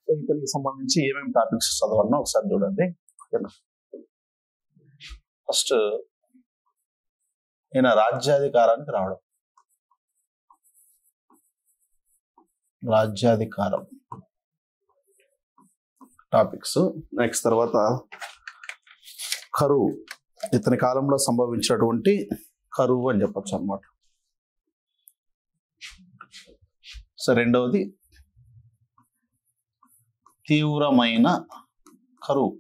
So ఇతనికి సంబంధించి ఏమేమి టాపిక్స్ చదవాలన్నా ఒకసారి చూడండి. ఓకేనా. ఫస్ట్ ఈయన రాజ్యాధికారానికి రావడం, రాజ్యాధికారం టాపిక్స్. నెక్స్ట్ తర్వాత కరువు, ఇతని కాలంలో సంభవించినటువంటి కరువు అని చెప్పచ్చు అన్నమాట. సో రెండవది తీవ్రమైన కరువు,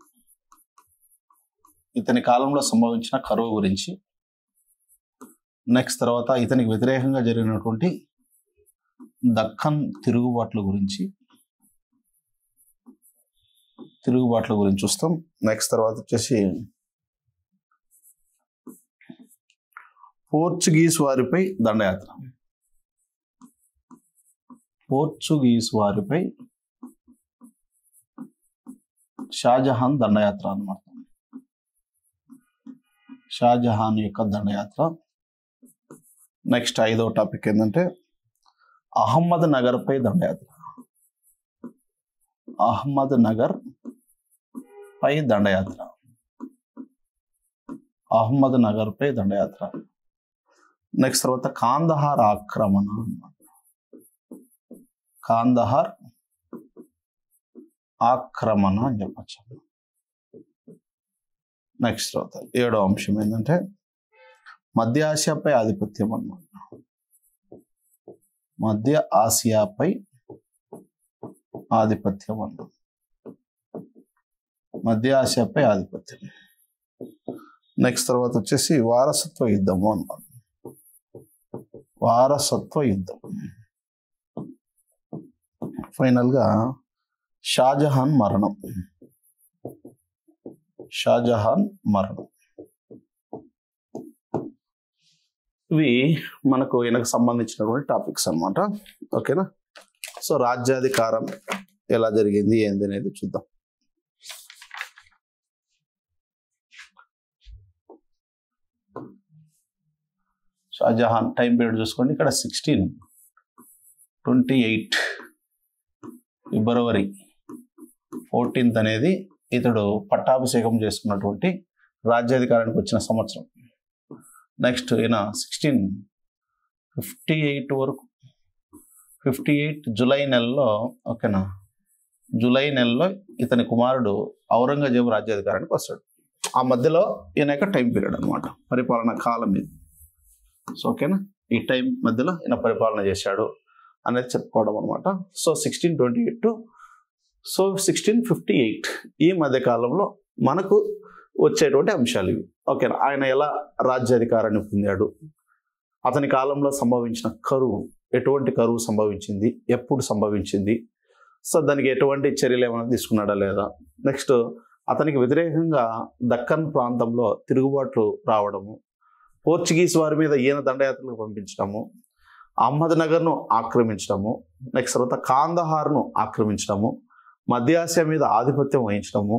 ఇతని కాలంలో సంభవించిన కరువు గురించి. నెక్స్ట్ తర్వాత ఇతనికి వ్యతిరేకంగా జరిగినటువంటి దక్కన్ తిరుగుబాట్ల గురించి చూస్తాం. నెక్స్ట్ తర్వాత వచ్చేసి పోర్చుగీస్ వారిపై దండయాత్ర, పోర్చుగీస్ వారిపై షాజహాన్ దండయాత్ర అన్నమాట. షాజహాన్ యొక్క దండయాత్ర. నెక్స్ట్ ఐదవ టాపిక్ ఏంటంటే అహ్మద్ నగర్ పై దండయాత్ర, అహ్మద్ నగర్ పై దండయాత్ర, అహ్మద్ నగర్ పై దండయాత్ర. నెక్స్ట్ తర్వాత కాందహార్ ఆక్రమణ అన్నమాట, కాందహార్ ఆక్రమణ అని చెప్పచ్చు. నెక్స్ట్ తర్వాత ఏడవ అంశం ఏంటంటే మధ్య ఆసియాపై ఆధిపత్యం అన్నమాట, మధ్య ఆసియాపై ఆధిపత్యం అన్నమాట, మధ్య ఆసియాపై ఆధిపత్యం. నెక్స్ట్ తర్వాత వచ్చేసి వారసత్వ యుద్ధము అన్నమాట, వారసత్వ యుద్ధం. ఫైనల్గా షాజహాన్ మరణం, షాజహాన్ మరణం. ఇవి మనకు ఈయనకు సంబంధించినటువంటి టాపిక్స్ అన్నమాట. ఓకేనా. సో రాజ్యాధికారం ఎలా జరిగింది ఏంది అనేది చూద్దాం. షాజహాన్ టైం పీరియడ్ చూసుకోండి. ఇక్కడ 1628 ఫిబ్రవరి 14 అనేది ఇతడు పట్టాభిషేకం చేసుకున్నటువంటి రాజ్యాధికారానికి వచ్చిన సంవత్సరం. నెక్స్ట్ ఈయన 1658 వరకు 58 జూలై నెలలో, ఓకేనా, జూలై నెలలో ఇతని కుమారుడు ఔరంగజేబు రాజ్యాధికారానికి వస్తాడు. ఆ మధ్యలో ఈయన యొక్క టైం పీరియడ్ అనమాట, పరిపాలన కాలం ఇది. సో ఓకేనా, ఈ టైం మధ్యలో ఈయన పరిపాలన చేశాడు అనేది చెప్పుకోవడం అనమాట. సో 1628 టు 1658 ఈ మధ్య కాలంలో మనకు వచ్చేటువంటి అంశాలు ఇవి. ఓకేనా. ఆయన ఎలా రాజ్యాధికారాన్ని పొందాడు, అతని కాలంలో సంభవించిన కరువు, ఎటువంటి కరువు సంభవించింది, ఎప్పుడు సంభవించింది, సో దానికి ఎటువంటి చర్యలు ఏమైనా తీసుకున్నాడా లేదా. నెక్స్ట్ అతనికి వ్యతిరేకంగా దక్కన్ ప్రాంతంలో తిరుగుబాట్లు రావడము, పోర్చుగీస్ వారి మీద ఈయన దండయాత్రలకు పంపించడము, అహ్మద్ నగర్ను ఆక్రమించడము, నెక్స్ట్ తర్వాత కాందహార్ను ఆక్రమించడము, మధ్య ఆసియా మీద ఆధిపత్యం వహించడము,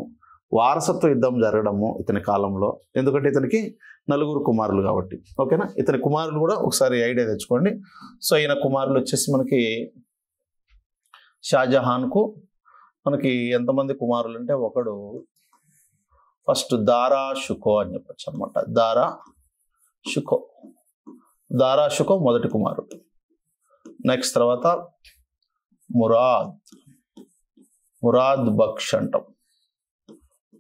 వారసత్వ యుద్ధం జరగడము ఇతని కాలంలో. ఎందుకంటే ఇతనికి 4 కుమారులు కాబట్టి. ఓకేనా. ఇతని కుమారులు కూడా ఒకసారి ఐడియా తెచ్చుకోండి. సో ఈయన కుమారులు వచ్చేసి మనకి షాజహాన్కు మనకి ఎంతమంది కుమారులు అంటే, ఒకడు ఫస్ట్ దారా షుకో అని చెప్పచ్చు అనమాట. దారా షుకో మొదటి కుమారుడు. నెక్స్ట్ తర్వాత మురాద్ బక్ష్ అంటాం,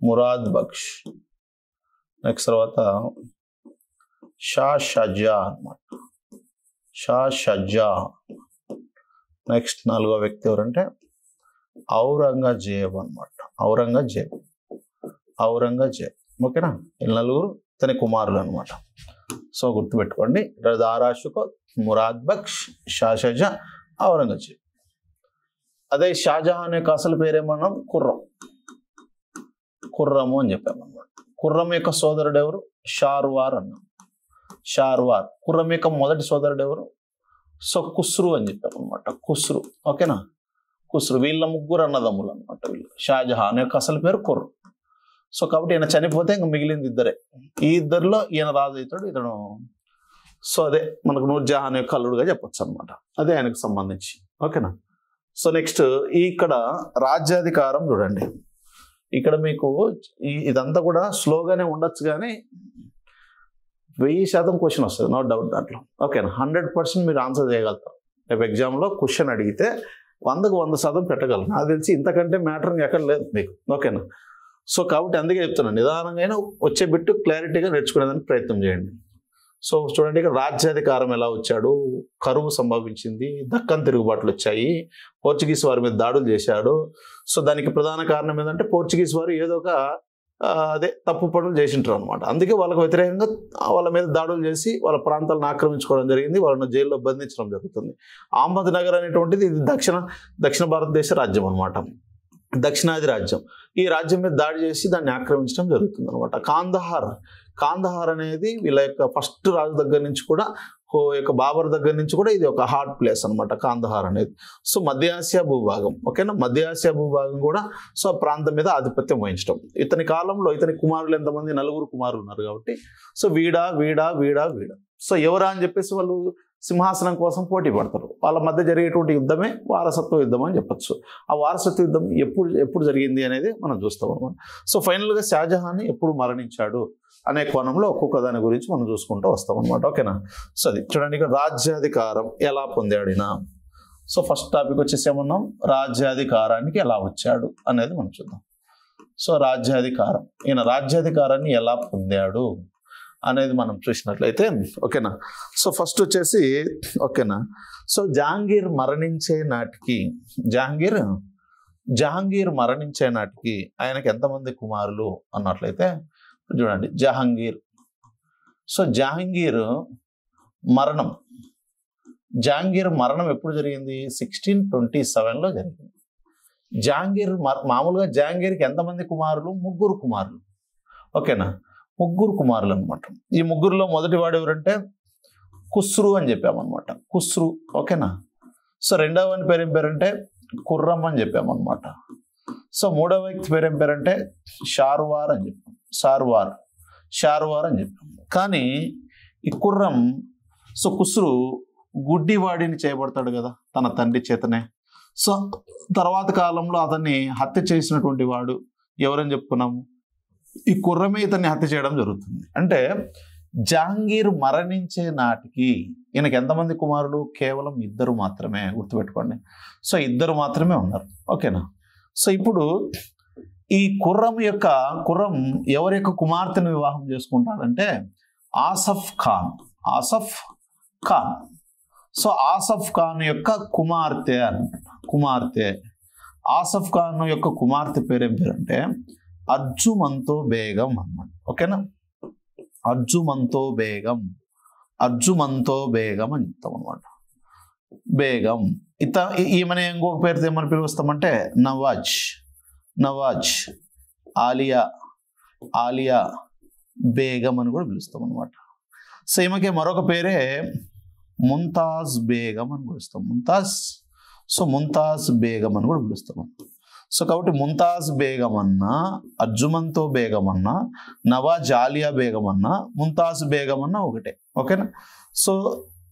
మురాద్ బక్ష్. నెక్స్ట్ తర్వాత షా షజా అనమాట, షా షజా. నెక్స్ట్ 4వ వ్యక్తి ఎవరంటే ఔరంగజేబ్ అనమాట, ఔరంగజేబ్. ఓకేనా. వీళ్ళు 4 ఇతని కుమారులు అనమాట. సో గుర్తుపెట్టుకోండి, దారా షుకో, మురాద్ బక్ష్, షా షజా, ఔరంగజేబ్. అదే షాజహాన్ యొక్క అసలు పేరేమన్నాం, ఖుర్రము అని చెప్పామన్నమాట. ఖుర్రం యొక్క సోదరుడు ఎవరు, షార్వార్ అన్నాం, షార్వార్. ఖుర్రం యొక్క మొదటి సోదరుడు ఎవరు, సో ఖుస్రు అని చెప్పామన్నమాట, ఖుస్రు. ఓకేనా, ఖుస్రు. వీళ్ళ 3 అన్నదమ్ములు అనమాట వీళ్ళు. షాజహాన్ యొక్క అసలు పేరు ఖుర్రం. సో కాబట్టి ఈయన చనిపోతే ఇంకా మిగిలింది 2. ఈ 2లో ఈయన రాజు అవుతాడు, ఇతను. సో అదే మనకు నూర్జహాన్ యొక్క అల్లుడుగా చెప్పొచ్చు అనమాట. అదే ఆయనకు సంబంధించి. ఓకేనా. సో నెక్స్ట్ ఇక్కడ రాజ్యాధికారం చూడండి. ఇక్కడ మీకు ఇదంతా కూడా స్లోగానే ఉండొచ్చు కానీ 1000% క్వశ్చన్ వస్తుంది, నో డౌట్ దాంట్లో. ఓకేనా, 100% మీరు ఆన్సర్ చేయగలుగుతారు. రేపు ఎగ్జామ్లో క్వశ్చన్ అడిగితే 100కు 100% పెట్టగలరు. నాకు తెలిసి ఇంతకంటే మ్యాటర్ ఎక్కడ లేదు మీకు. ఓకేనా, సో కాబట్టి అందుకే చెప్తున్నాను, నిదానంగా వచ్చే బిట్టు క్లారిటీగా నేర్చుకునేదానికి ప్రయత్నం చేయండి. సో చూడండి, ఇక్కడ రాజ్యాధికారం ఎలా వచ్చాడు, కరువు సంభవించింది, దక్కన్ తిరుగుబాట్లు వచ్చాయి, పోర్చుగీస్ వారి మీద దాడులు చేశాడు. సో దానికి ప్రధాన కారణం ఏంటంటే పోర్చుగీస్ వారు ఏదో ఒక తప్పు పనులు చేసింటారు అనమాట. అందుకే వాళ్ళకు వ్యతిరేకంగా వాళ్ళ మీద దాడులు చేసి వాళ్ళ ప్రాంతాలను ఆక్రమించుకోవడం జరిగింది, వాళ్ళని జైల్లో బంధించడం జరుగుతుంది. అహ్మద్ నగర్ అనేటువంటిది ఇది దక్షిణ భారతదేశ రాజ్యం అనమాట, దక్షిణాది రాజ్యం. ఈ రాజ్యం మీద దాడి చేసి దాన్ని ఆక్రమించడం జరుగుతుంది అనమాట. కాందహార్ అనేది వీళ్ళ యొక్క ఫస్ట్ రాజు దగ్గర నుంచి కూడా, బాబర్ దగ్గర నుంచి కూడా ఇది ఒక హాట్ ప్లేస్ అనమాట కాందహార్ అనేది. సో మధ్య ఆసియా భూభాగం. ఓకేనా, మధ్య ఆసియా భూభాగం కూడా సో ప్రాంతం మీద ఆధిపత్యం వహించడం. ఇతని కాలంలో ఇతని కుమారులు ఎంతమంది, 4 కుమారులు ఉన్నారు కాబట్టి సో వీడా. సో ఎవరా అని చెప్పేసి వాళ్ళు సింహాసనం కోసం పోటీ పడతారు. వాళ్ళ మధ్య జరిగేటువంటి యుద్ధమే వారసత్వ యుద్ధం అని చెప్పచ్చు. ఆ వారసత్వ యుద్ధం ఎప్పుడు జరిగింది అనేది మనం చూస్తాం అనమాట. సో ఫైనల్గా షాజహాన్ ఎప్పుడు మరణించాడు అనే కోణంలో ఒక్కొక్క దాని గురించి మనం చూసుకుంటూ వస్తాం అనమాట. ఓకేనా, సో అది చూడండి, ఇక్కడ రాజ్యాధికారం ఎలా పొందాడినా. సో ఫస్ట్ టాపిక్ వచ్చేసి ఏమన్నాం, రాజ్యాధికారానికి ఎలా వచ్చాడు అనేది మనం చూద్దాం. సో రాజ్యాధికారం, ఈయన రాజ్యాధికారాన్ని ఎలా పొందాడు అనేది మనం చూసినట్లయితే ఓకేనా. సో ఫస్ట్ వచ్చేసి ఓకేనా, సో జహాంగీర్ మరణించే నాటికి ఆయనకి ఎంతమంది కుమారులు అన్నట్లయితే చూడండి, సో జహాంగీర్ మరణం ఎప్పుడు జరిగింది, 1627లో జరిగింది. మామూలుగా జహాంగీర్కి ఎంతమంది కుమారులు, 3 కుమారులు. ఓకేనా, 3 కుమారులు అనమాట. ఈ 3లో మొదటి వాడు ఎవరంటే ఖుస్రు అని చెప్పామన్నమాట, ఖుస్రు. ఓకేనా, సో రెండవ వాని పేరు ఏం పేరంటే ఖుర్రం అని చెప్పామన్నమాట. సో మూడవ వ్యక్తి పేరు ఏం పేరంటే షార్వార్ అని చెప్పాం, షార్వార్ అని చెప్పాం. కానీ ఈ ఖుర్రం, సో ఖుస్రు గుడ్డివాడిని చేయబడతాడు కదా తన తండ్రి చేతనే. సో తర్వాత కాలంలో అతన్ని హత్య చేసినటువంటి వాడు ఎవరని చెప్పుకున్నాము, ఈ ఖుర్రమే ఇతన్ని హత్య చేయడం జరుగుతుంది. అంటే జహాంగీర్ మరణించే నాటికి ఈయనకి ఎంతమంది కుమారులు, కేవలం 2 మాత్రమే, గుర్తుపెట్టుకోండి. సో 2 మాత్రమే ఉన్నారు. ఓకేనా, సో ఇప్పుడు ఈ ఖుర్రం ఎవరి యొక్క కుమార్తెను వివాహం చేసుకుంటాడంటే ఆసఫ్ ఖాన్. సో ఆసఫ్ ఖాన్ యొక్క కుమార్తె ఆసఫ్ ఖాన్ యొక్క కుమార్తె పేరేం పేరంటే అర్జుమంతో బేగం అన్నమాట. ఓకేనా, అర్జుమంతో బేగం అని చెప్తాం అనమాట. బేగం ఈమెను ఇంకొక పేరుతో ఏమని పిలుస్తామంటే నవాజ్ ఆలియా బేగం అని కూడా పిలుస్తాం అనమాట. సో ఈమెకి మరొక పేరే ముంతాజ్ బేగం అని పిలుస్తాం, ముంతాజ్ బేగం అని కూడా పిలుస్తాం. సో కాబట్టి ముంతాజ్ బేగం అన్నా, అర్జుమంతో బేగం అన్నా, నవాజ్ ఆలియా బేగం అన్నా, ముంతాజ్ బేగం అన్నా ఒకటే. ఓకేనా, సో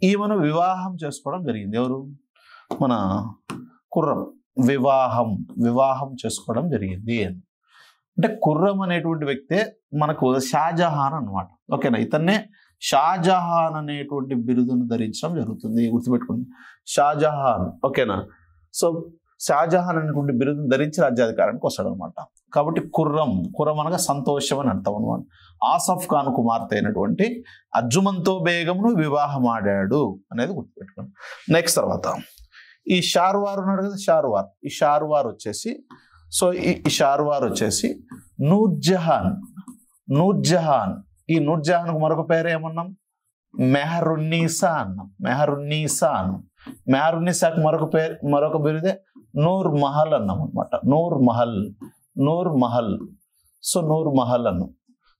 ఈమెను వివాహం చేసుకోవడం జరిగింది. ఎవరు, మన ఖుర్రం వివాహం చేసుకోవడం జరిగింది. అంటే ఖుర్రం అనేటువంటి వ్యక్తే మనకు షాజహాన్ అనమాట. ఓకేనా, ఇతన్నే షాజహాన్ అనేటువంటి బిరుదును ధరించడం జరుగుతుంది, గుర్తుపెట్టుకోండి, షాజహాన్. ఓకేనా, సో షాజహాన్ అనేటువంటి బిరుదును ధరించి రాజ్యాధికారానికి వస్తాడు అనమాట. కాబట్టి ఖుర్రం అనగా సంతోషం అని అర్థం అనమాట. ఆసఫ్ ఖాన్ కుమార్తె అయినటువంటి అర్జుమంతో బేగంను వివాహం ఆడాడు అనేది గుర్తుపెట్టుకోండి. నెక్స్ట్ తర్వాత ఈ షార్వార్ ఉన్నాడు కదా, ఈ షార్వార్ వచ్చేసి, సో ఈ షార్వార్ వచ్చేసి నూర్జహాన్. ఈ నూర్జహాన్కు మరొక పేరు ఏమన్నాం, మెహరున్నీసా అన్నాం. మెహరున్నీసాకు మరొక బిరుదే నూర్ మహల్ అన్నాం అనమాట. నూర్ మహల్ సో నూర్ మహల్ అన్నాం.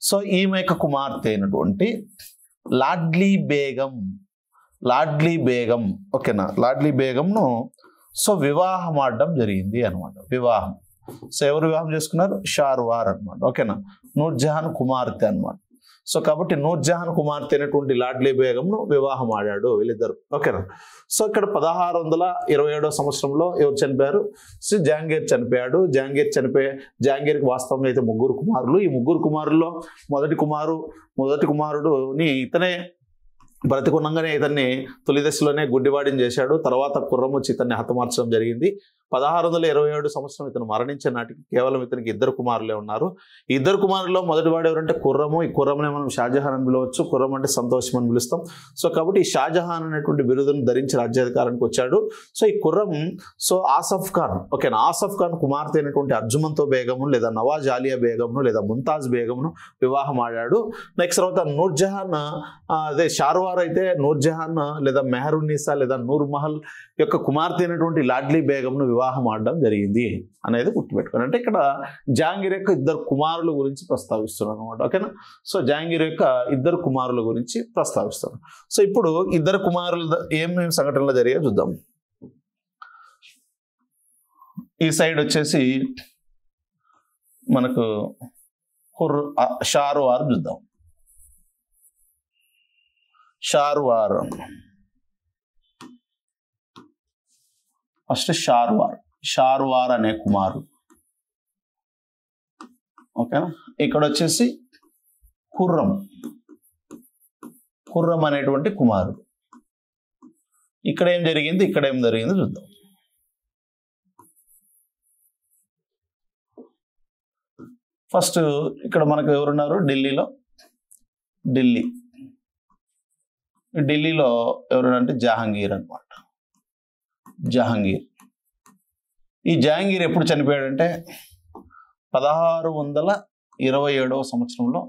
సో ఈమె యొక్క కుమార్తె అయినటువంటి లాడ్లీ బేగం. ఓకేనా, లాడ్లీ బేగంను సో వివాహం ఆడడం జరిగింది అనమాట. సో ఎవరు వివాహం చేసుకున్నారు, షార్వార్ అనమాట. ఓకేనా, నూర్జహాన్ కుమార్తె అనమాట. సో కాబట్టి నూర్జహాన్ కుమార్తె అయినటువంటి లాడ్లీ బేగంను వివాహం ఆడాడు వీళ్ళిద్దరు. ఓకేనా. సో ఇక్కడ 1627 సంవత్సరంలో ఎవరు చనిపోయారు? శ్రీ జహాంగీర్ చనిపోయాడు. జహాంగీర్కి వాస్తవంగా అయితే 3 కుమారులు. ఈ 3 కుమారుల్లో మొదటి కుమారుడుని ఇతనే బ్రతికున్నంగానే ఇతన్ని తొలి దశలోనే గుడ్డివాడిని చేశాడు. తర్వాత ఖుర్రం వచ్చి ఇతన్ని హతమార్చడం జరిగింది. 1627 సంవత్సరం ఇతను మరణించే నాటికి కేవలం ఇతనికి 2 కుమారులే ఉన్నారు. ఈ 2 కుమారుల్లో మొదటివాడు ఎవరంటే ఖుర్రము. ఈ ఖుర్రంనే మనం షాజహాన్ అని పిలవచ్చు. ఖుర్రం అంటే సంతోషం అని పిలుస్తాం. సో కాబట్టి ఈ షాజహాన్ అనేటువంటి బిరుదును ధరించి రాజ్యాధికారానికి వచ్చాడు. సో ఈ ఖుర్రం ఆసఫ్ ఖాన్, ఓకేనా, ఆసఫ్ ఖాన్ కుమార్తె అయినటువంటి అర్జుమంతో బేగము లేదా నవాజ్ ఆలియా బేగంను లేదా ముంతాజ్ బేగంను వివాహం ఆడాడు. నెక్స్ట్ తర్వాత నూర్జహాన్, అదే షార్వార్ అయితే నూర్జహాన్ లేదా మెహరున్నీసా లేదా నూర్ మహల్ యొక్క కుమార్తె అయినటువంటి లాడ్లీ బేగంను వివాహం ఆడడం జరిగింది అనేది గుర్తుపెట్టుకోండి. అంటే ఇక్కడ జహాంగీర్ యొక్క 2 కుమారుల గురించి ప్రస్తావిస్తున్నాను అనమాట. ఓకేనా. సో జహాంగీర్ యొక్క 2 కుమారుల గురించి ప్రస్తావిస్తాను. సో ఇప్పుడు 2 కుమారులు ఏమేమి సంఘటనలు జరిగాయో చూద్దాం. ఈ సైడ్ వచ్చేసి మనకు షార్వార్ చూద్దాం. ఫస్ట్ షార్వార్ అనే కుమారుడు. ఓకేనా. ఇక్కడ వచ్చేసి ఖుర్రం అనేటువంటి కుమారుడు. ఇక్కడ ఏం జరిగింది చూద్దాం. ఫస్ట్ ఇక్కడ మనకు ఎవరున్నారు? ఢిల్లీలో ఎవరంటే జహాంగీర్ అనమాట. ఈ జహాంగీర్ ఎప్పుడు చనిపోయాడంటే 1627 సంవత్సరంలో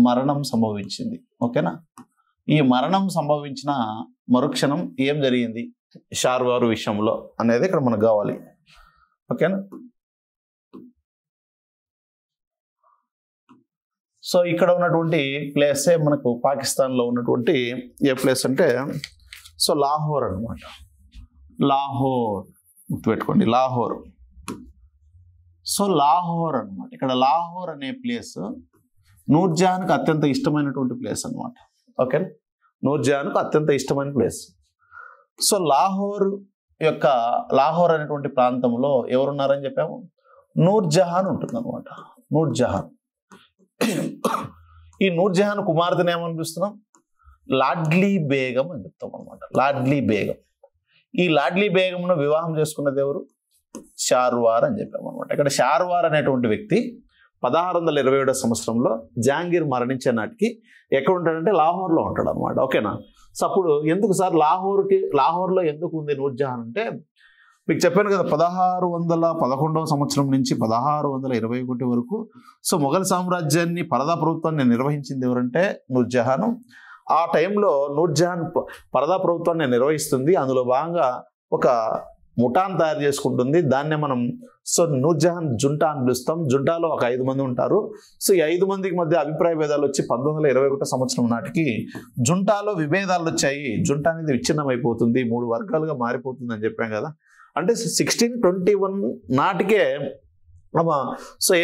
మరణం సంభవించింది. ఓకేనా. ఈ మరణం సంభవించిన మరుక్షణం ఏం జరిగింది షార్వార్ విషయంలో అనేది ఇక్కడ మనకు కావాలి. ఓకేనా. సో ఇక్కడ ఉన్నటువంటి ప్లేసే మనకు పాకిస్తాన్లో ఉన్నటువంటి ఏ ప్లేస్ అంటే లాహోర్ అనమాట. గుర్తుపెట్టుకోండి, లాహోర్. లాహోర్ అనమాట. ఇక్కడ లాహోర్ అనే ప్లేస్ నూర్జహాన్కి అత్యంత ఇష్టమైనటువంటి ప్లేస్ అనమాట. ఓకే, నూర్జహాన్కు అత్యంత ఇష్టమైన ప్లేస్. లాహోర్ అనేటువంటి ప్రాంతంలో ఎవరున్నారని చెప్పాము? నూర్జహాన్ ఉంటుంది అనమాట. ఈ నూర్జహాన్ కుమార్తెను ఏమని పిలుస్తున్నాం? లాడ్లీ బేగం అని చెప్తాం అనమాట. ఈ లాడ్లీ బేగంను వివాహం చేసుకున్నది ఎవరు? షార్వార్ అని చెప్పాము అనమాట. ఇక్కడ షార్వార్ అనేటువంటి వ్యక్తి 1627 సంవత్సరంలో జహాంగీర్ మరణించే నాటికి ఎక్కడ ఉంటాడంటే లాహోర్లో ఉంటాడు అనమాట. ఓకేనా. సో అప్పుడు ఎందుకు సార్ లాహోర్లో ఎందుకు ఉంది నూర్జహాన్ అంటే, మీకు చెప్పాను కదా 1611 సంవత్సరం నుంచి 1621 వరకు మొఘల్ సామ్రాజ్యాన్ని పరదా ప్రభుత్వాన్ని నిర్వహించింది ఎవరంటే నూర్జహాన్. ఆ టైంలో నూర్జహాన్ పరదా ప్రభుత్వాన్ని నిర్వహిస్తుంది. అందులో భాగంగా ఒక ముఠాన్ తయారు చేసుకుంటుంది. దాన్నే మనం నూర్జహాన్ జుంటా అని పిలుస్తాం. జుంటాలో ఒక 5 మంది ఉంటారు. ఈ 5 మందికి మధ్య అభిప్రాయ భేదాలు వచ్చి 1921 సంవత్సరం నాటికి జుంటాలో విభేదాలు వచ్చాయి. జుంటా అనేది విచ్ఛిన్నం అయిపోతుంది, 3 వర్గాలుగా మారిపోతుంది అని చెప్పాం కదా. అంటే 1621 నాటికే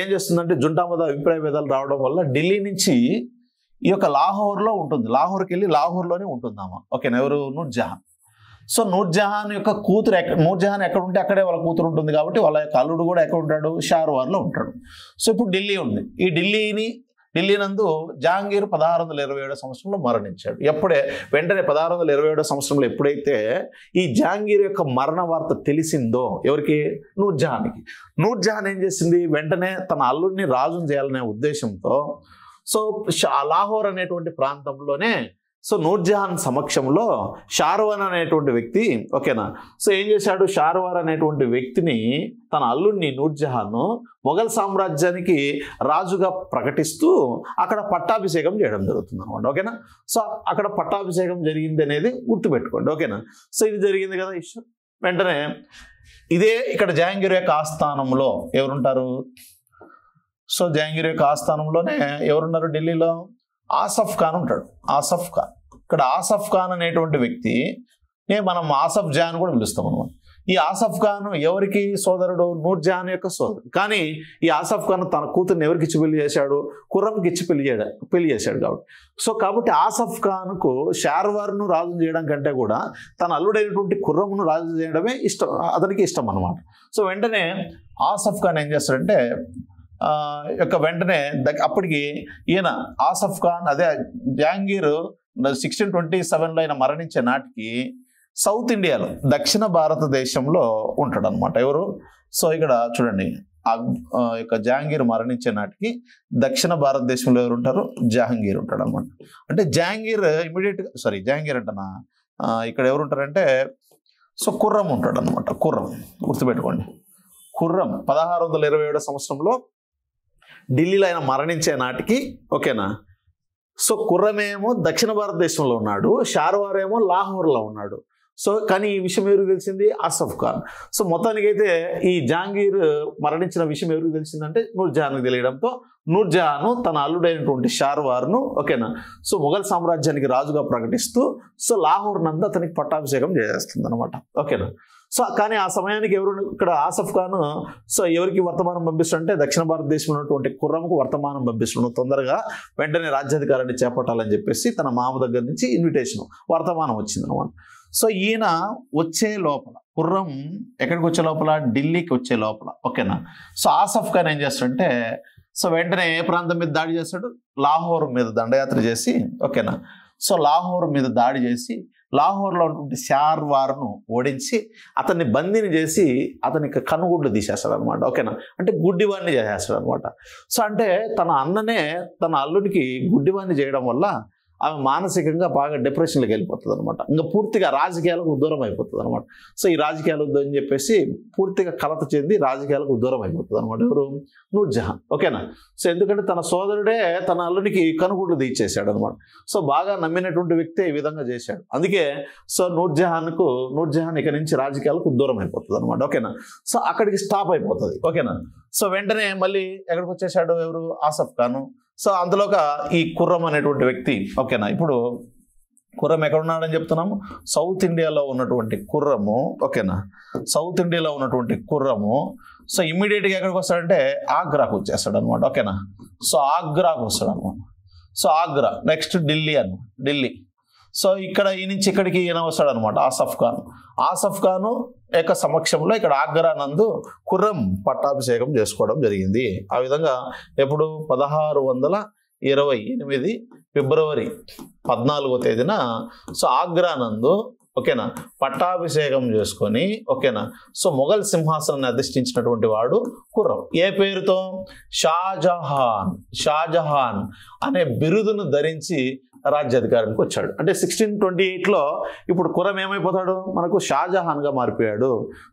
ఏం చేస్తుందంటే జుంటా మీద అభిప్రాయ భేదాలు రావడం వల్ల ఢిల్లీ నుంచి ఈ యొక్క లాహోర్లో ఉంటుంది. లాహోర్కి వెళ్ళి లాహోర్లోనే ఉంటుందామా. ఓకేనా. ఎవరు? నూర్జహాన్. నూర్జహాన్ యొక్క కూతురు నూర్జహాన్ ఎక్కడ ఉంటే అక్కడే వాళ్ళ కూతురు ఉంటుంది కాబట్టి వాళ్ళ యొక్క అల్లుడు కూడా ఎక్కడ ఉంటాడు? షార్వార్లో ఉంటాడు. ఇప్పుడు ఢిల్లీ ఉంది. ఈ ఢిల్లీ నందు జహాంగీర్ 1627 సంవత్సరంలో మరణించాడు. వెంటనే 1627 సంవత్సరంలో ఎప్పుడైతే ఈ జహాంగీర్ యొక్క మరణ వార్త తెలిసిందో ఎవరికి? నూర్జహాన్కి. నూర్జహాన్ ఏం చేసింది? వెంటనే తన అల్లుడిని రాజును చేయాలనే ఉద్దేశంతో లాహోర్ అనేటువంటి ప్రాంతంలోనే నూర్జహాన్ సమక్షంలో షార్వార్ అనేటువంటి వ్యక్తి, ఓకేనా, ఏం చేశాడు? షార్వార్ అనేటువంటి వ్యక్తిని తన అల్లుడిని నూర్జహాన్ మొఘల్ సామ్రాజ్యానికి రాజుగా ప్రకటిస్తూ అక్కడ పట్టాభిషేకం చేయడం జరుగుతుంది అనమాట. ఓకేనా. అక్కడ పట్టాభిషేకం జరిగింది అనేది గుర్తుపెట్టుకోండి. ఓకేనా. ఇది జరిగింది కదా ఇష్యూ. వెంటనే ఇదే ఇక్కడ జహాంగీర్ యొక్క ఆస్థానంలో ఎవరుంటారు? జహాంగీర్ యొక్క ఆస్థానంలోనే ఎవరున్నారు? ఢిల్లీలో ఆసఫ్ ఖాన్ ఉంటాడు. ఆసఫ్ ఖాన్. ఇక్కడ ఆసఫ్ ఖాన్ అనేటువంటి వ్యక్తి మనం ఆసఫ్ జా అని కూడా పిలుస్తాం అనమాట. ఈ ఆసఫ్ ఖాన్ ఎవరికి సోదరుడు? నూర్జహాన్ యొక్క సోదరుడు. కానీ ఈ ఆసఫ్ ఖాన్ తన కూతుర్ని ఎవరికి ఇచ్చి పెళ్లి చేశాడు? ఖుర్రంకి ఇచ్చి పెళ్లి చేశాడు కాబట్టి. కాబట్టి ఆసఫ్ ఖాన్కు షార్వార్ను రాజు చేయడం కంటే కూడా తన అల్లుడైనటువంటి ఖుర్రంను రాజు చేయడమే ఇష్టం, అతనికి ఇష్టం అన్నమాట. సో వెంటనే ఆసఫ్ ఖాన్ ఏం చేస్తాడంటే వెంటనే అప్పటికి ఈయన ఆసఫ్ ఖాన్ అదే జహాంగీర్ 1627లో ఆయన మరణించే నాటికి సౌత్ ఇండియాలో దక్షిణ భారతదేశంలో ఉంటాడు అనమాట. ఎవరు? సో ఇక్కడ చూడండి, జహాంగీర్ మరణించే నాటికి దక్షిణ భారతదేశంలో ఎవరు ఉంటారు? జహాంగీర్ ఉంటాడు అనమాట. అంటే జహాంగీర్ జహాంగీర్ అంటనా, ఇక్కడ ఎవరు ఉంటారంటే సో ఖుర్రం ఉంటాడు అనమాట. ఖుర్రం గుర్తుపెట్టుకోండి. ఖుర్రం 1627 సంవత్సరంలో ఢిల్లీలో ఆయన మరణించే నాటికి ఓకేనా. సో ఖుర్రమేమో దక్షిణ భారతదేశంలో ఉన్నాడు, షార్వార్ ఏమో లాహోర్లో ఉన్నాడు. సో కానీ ఈ విషయం ఎవరికి తెలిసింది? ఆసఫ్ ఖాన్. సో మొత్తానికైతే ఈ జహాంగీర్ మరణించిన విషయం ఎవరికి తెలిసిందంటే నూర్జహాన్కి తెలియడంతో నూర్జహాన్ తన అల్లుడైనటువంటి షార్వార్ను ఓకేనా సో మొఘల్ సామ్రాజ్యానికి రాజుగా ప్రకటిస్తూ సో లాహోర్ నందు అతనికి పట్టాభిషేకం చేస్తుంది అనమాట. ఓకేనా. సో కానీ ఆ సమయానికి ఎవరు ఇక్కడ ఆసఫ్ ఖాన్ సో ఎవరికి వర్తమానం పంపిస్తుంటే దక్షిణ భారతదేశంలో ఉన్నటువంటి ఖుర్రంకు వర్తమానం పంపిస్తున్నాడు, తొందరగా వెంటనే రాజ్యాధికారాన్ని చేపట్టాలని చెప్పేసి తన మామ దగ్గర నుంచి ఇన్విటేషన్ వర్తమానం వచ్చింది అనమాట. సో ఈయన వచ్చే లోపల ఖుర్రం ఎక్కడికి వచ్చే లోపల? ఢిల్లీకి వచ్చే లోపల ఓకేనా. సో ఆసఫ్ ఖాన్ ఏం చేస్తాడంటే సో వెంటనే ఏ ప్రాంతం మీద దాడి చేస్తాడు? లాహోర్ మీద దండయాత్ర చేసి ఓకేనా సో లాహోర్ మీద దాడి చేసి లాహోర్లో ఉన్నటువంటి షార్వార్ను ఓడించి అతన్ని బందీని చేసి అతనికి కనుగుడ్లు తీసేస్తాడు అనమాట. ఓకేనా. అంటే గుడ్డివాడిని చేసేస్తాడు అనమాట. సో అంటే తన అన్ననే తన అల్లుడికి గుడ్డివాడిని చేయడం వల్ల ఆమె మానసికంగా బాగా డిప్రెషన్లోకి వెళ్ళిపోతుంది అనమాట. ఇంకా పూర్తిగా రాజకీయాలకు దూరం అయిపోతుంది అనమాట. సో ఈ రాజకీయాలు వద్దని చెప్పేసి పూర్తిగా కలత చెంది రాజకీయాలకు దూరం అయిపోతుంది అనమాట. ఎవరు? నూర్జహాన్. ఓకేనా. సో ఎందుకంటే తన సోదరుడే తన అల్లునికి కనుగుడ్లు తీసేశాడు అనమాట. సో బాగా నమ్మినటువంటి వ్యక్తి ఈ విధంగా చేశాడు. అందుకే సో నూర్జహాన్ ఇక నుంచి రాజకీయాలకు దూరం అయిపోతుంది అనమాట. ఓకేనా. సో అక్కడికి స్టాప్ అయిపోతుంది. ఓకేనా. సో వెంటనే మళ్ళీ ఎక్కడికి వచ్చేసాడు? ఎవరు? ఆసఫ్ ఖాన్. సో అందులోగా ఈ ఖుర్రం అనేటువంటి వ్యక్తి ఓకేనా. ఇప్పుడు ఖుర్రం ఎక్కడున్నాడని చెప్తున్నాము? సౌత్ ఇండియాలో ఉన్నటువంటి ఖుర్రము ఓకేనా. సౌత్ ఇండియాలో ఉన్నటువంటి ఖుర్రము సో ఇమ్మీడియట్గా ఎక్కడికి వస్తాడంటే ఆగ్రాకు వచ్చేస్తాడు అనమాట. ఓకేనా. సో ఆగ్రాకు వస్తాడు అనమాట. So Agra next Delhi. So ఇక్కడ ఈ నుంచి ఇక్కడికి ఈయన వస్తాడు అనమాట ఆసఫ్ ఖాను యొక్క సమక్షంలో ఇక్కడ ఆగ్రా నందు ఖుర్రం పట్టాభిషేకం చేసుకోవడం జరిగింది. ఆ విధంగా ఎప్పుడు 1628 ఫిబ్రవరి 14వ తేదీన సో ఆగ్రా నందు ఓకేనా పట్టాభిషేకం చేసుకొని ఓకేనా సో మొఘల్ సింహాసనాన్ని అధిష్ఠించినటువంటి వాడు ఖుర్రం. ఏ పేరుతో? షాజహాన్ అనే బిరుదును ధరించి రాజ్యాధికారానికి వచ్చాడు. అంటే 1628లో ఇప్పుడు ఖుర్రం ఏమైపోతాడు? మనకు షాజహాన్గా మారిపోయాడు.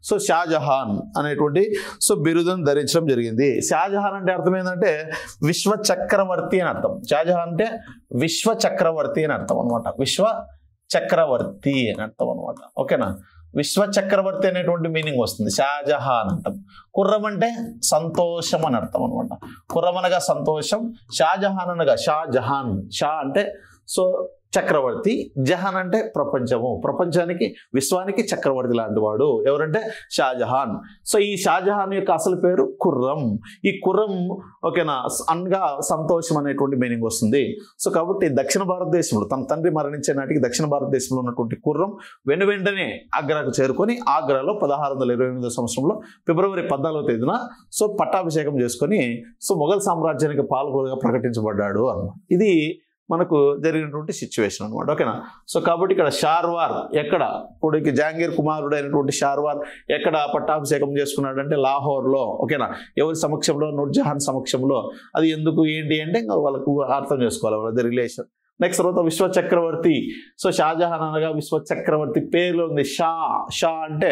సో షాజహాన్ అనేటువంటి సో బిరుదును ధరించడం జరిగింది. షాజహాన్ అంటే అర్థం ఏంటంటే విశ్వ చక్రవర్తి అని అర్థం. షాజహాన్ అంటే విశ్వ చక్రవర్తి అని అర్థం అనమాట. విశ్వ చక్రవర్తి అని అర్థం అనమాట. ఓకేనా. విశ్వ చక్రవర్తి అనేటువంటి మీనింగ్ వస్తుంది. షాజహాన్ అంటాం. ఖుర్రం అంటే సంతోషం అని అర్థం అనమాట. ఖుర్రం అనగా సంతోషం, షాజహాన్ అనగా షా అంటే సో చక్రవర్తి, జహాన్ అంటే ప్రపంచము, ప్రపంచానికి విశ్వానికి చక్రవర్తి లాంటి వాడు ఎవరంటే షాజహాన్. సో ఈ షాజహాన్ యొక్క అసలు పేరు ఖుర్రం. ఈ ఖుర్రం ఓకేనా అనగా సంతోషం అనేటువంటి మీనింగ్ వస్తుంది. సో కాబట్టి దక్షిణ భారతదేశంలో తన తండ్రి మరణించే నాటికి దక్షిణ భారతదేశంలో ఉన్నటువంటి ఖుర్రం వెంటనే ఆగ్రాకు చేరుకొని ఆగ్రాలో 1628 సంవత్సరంలో ఫిబ్రవరి 14వ తేదీన సో పట్టాభిషేకం చేసుకొని సో మొఘల్ సామ్రాజ్యానికి పాల్గొనగా ప్రకటించబడ్డాడు అన్నమాట. ఇది మనకు జరిగినటువంటి సిచ్యువేషన్ అనమాట. ఓకేనా. సో కాబట్టి ఇక్కడ షార్వార్ ఎక్కడ ఇప్పుడు జహాంగీర్ కుమారుడు అయినటువంటి షార్వార్ ఎక్కడ పట్టాభిషేకం చేసుకున్నాడంటే లాహోర్లో. ఓకేనా. ఎవరి సమక్షంలో? నూర్జహాన్ సమక్షంలో. అది ఎందుకు ఏంటి అంటే ఇంకా వాళ్ళకు అర్థం చేసుకోవాలి వాళ్ళది రిలేషన్. నెక్స్ట్ తర్వాత విశ్వ చక్రవర్తి. సో షాజహాన్ అనగా విశ్వ చక్రవర్తి పేరులో ఉంది షా అంటే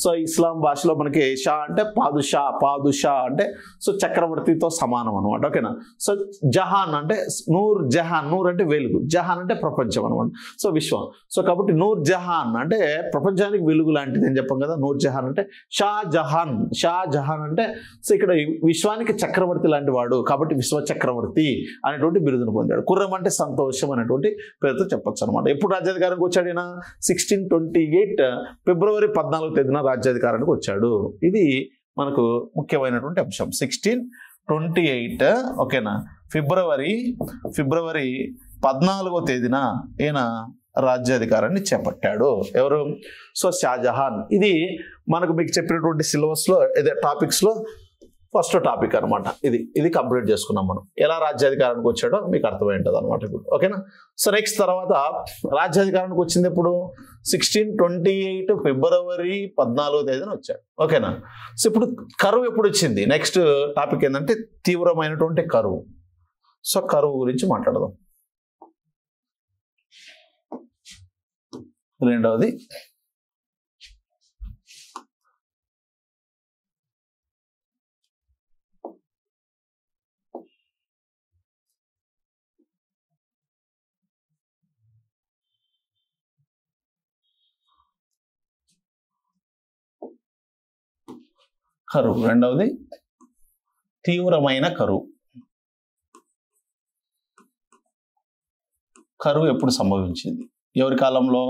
సో ఇస్లాం భాషలో మనకి షా అంటే పాదుషా అంటే సో చక్రవర్తితో సమానం అనమాట. ఓకేనా. సో జహాన్ అంటే నూర్ అంటే వెలుగు, జహాన్ అంటే ప్రపంచం అనమాట. సో విశ్వం. సో కాబట్టి నూర్జహాన్ అంటే ప్రపంచానికి వెలుగు లాంటిది అని చెప్పాం కదా. నూర్జహాన్ అంటే షాజహాన్ అంటే సో ఇక్కడ విశ్వానికి చక్రవర్తి లాంటి వాడు కాబట్టి విశ్వ చక్రవర్తి అనేటువంటి బిరుదును పొందాడు. ఖుర్రం అంటే సంతోషం, దేశం అనేటువంటి పేరుతో చెప్పొచ్చు అనమాట. ఎప్పుడు రాజ్యాధికారానికి వచ్చాడు ఈయన? 1628 ఫిబ్రవరి 14వ తేదీన రాజ్యాధికారానికి వచ్చాడు. ఇది మనకు ముఖ్యమైనటువంటి అంశం. 1628 ఓకేనా, ఫిబ్రవరి 14వ తేదీన ఈయన రాజ్యాధికారాన్ని చేపట్టాడు. ఎవరు? సో షాజహాన్. ఇది మనకు మీకు చెప్పినటువంటి సిలబస్లో ఇదే టాపిక్స్లో ఫస్ట్ టాపిక్ అనమాట. ఇది కంప్లీట్ చేసుకున్నాం మనం. ఎలా రాజ్యాధికారానికి వచ్చాడో మీకు అర్థమై ఉంటుంది అనమాట ఇప్పుడు. ఓకేనా. సో నెక్స్ట్ తర్వాత రాజ్యాధికారానికి వచ్చింది ఎప్పుడు? 1628 ఫిబ్రవరి 14వ తేదీన వచ్చాడు. ఓకేనా. సో ఇప్పుడు కరువు ఎప్పుడు వచ్చింది? నెక్స్ట్ టాపిక్ ఏంటంటే తీవ్రమైనటువంటి కరువు. సో కరువు గురించి మాట్లాడదాం. రెండవది కరువు. రెండవది తీవ్రమైన కరువు. కరువు ఎప్పుడు సంభవించింది? ఎవరి కాలంలో?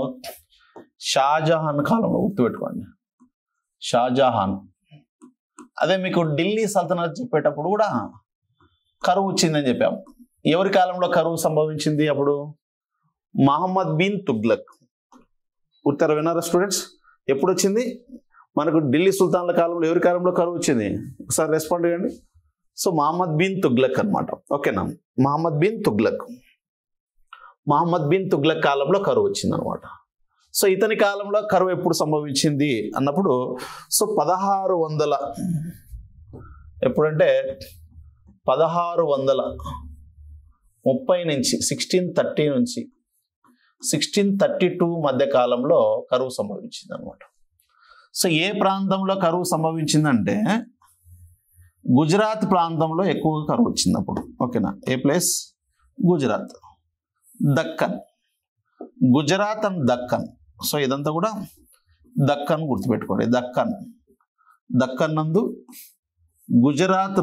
షాజహాన్ కాలంలో. గుర్తుపెట్టుకోండి, షాజహాన్. అదే మీకు ఢిల్లీ సల్తనత్ చెప్పేటప్పుడు కూడా కరువు వచ్చిందని చెప్పాము. ఎవరి కాలంలో కరువు సంభవించింది? అప్పుడు మహమ్మద్ బిన్ తుగ్లక్. ఉత్తర విన్నారా స్టూడెంట్స్? ఎప్పుడు వచ్చింది మనకు? ఢిల్లీ సుల్తాన్ల కాలంలో. ఎవరి కాలంలో కరువు వచ్చింది? ఒకసారి రెస్పాండ్ చేయండి. సో మహమ్మద్ బిన్ తుగ్లక్ అనమాట. ఓకేనా, మహమ్మద్ బిన్ తుగ్లక్. మహమ్మద్ బిన్ తుగ్లక్ కాలంలో కరువు వచ్చింది అనమాట. సో ఇతని కాలంలో కరువు ఎప్పుడు సంభవించింది అన్నప్పుడు సో 1600 ఎప్పుడంటే 1630 నుంచి 1630 నుంచి 1632 మధ్య కాలంలో కరువు సంభవించింది అనమాట. సో ఏ ప్రాంతంలో కరువు సంభవించిందంటే గుజరాత్ ప్రాంతంలో ఎక్కువగా కరువు వచ్చింది అప్పుడు. ఓకేనా. ఏ place? Gujarat, Deccan. Gujarat and Deccan. So ఇదంతా కూడా దక్కన్ గుర్తుపెట్టుకోండి. దక్కన్ నందు, గుజరాత్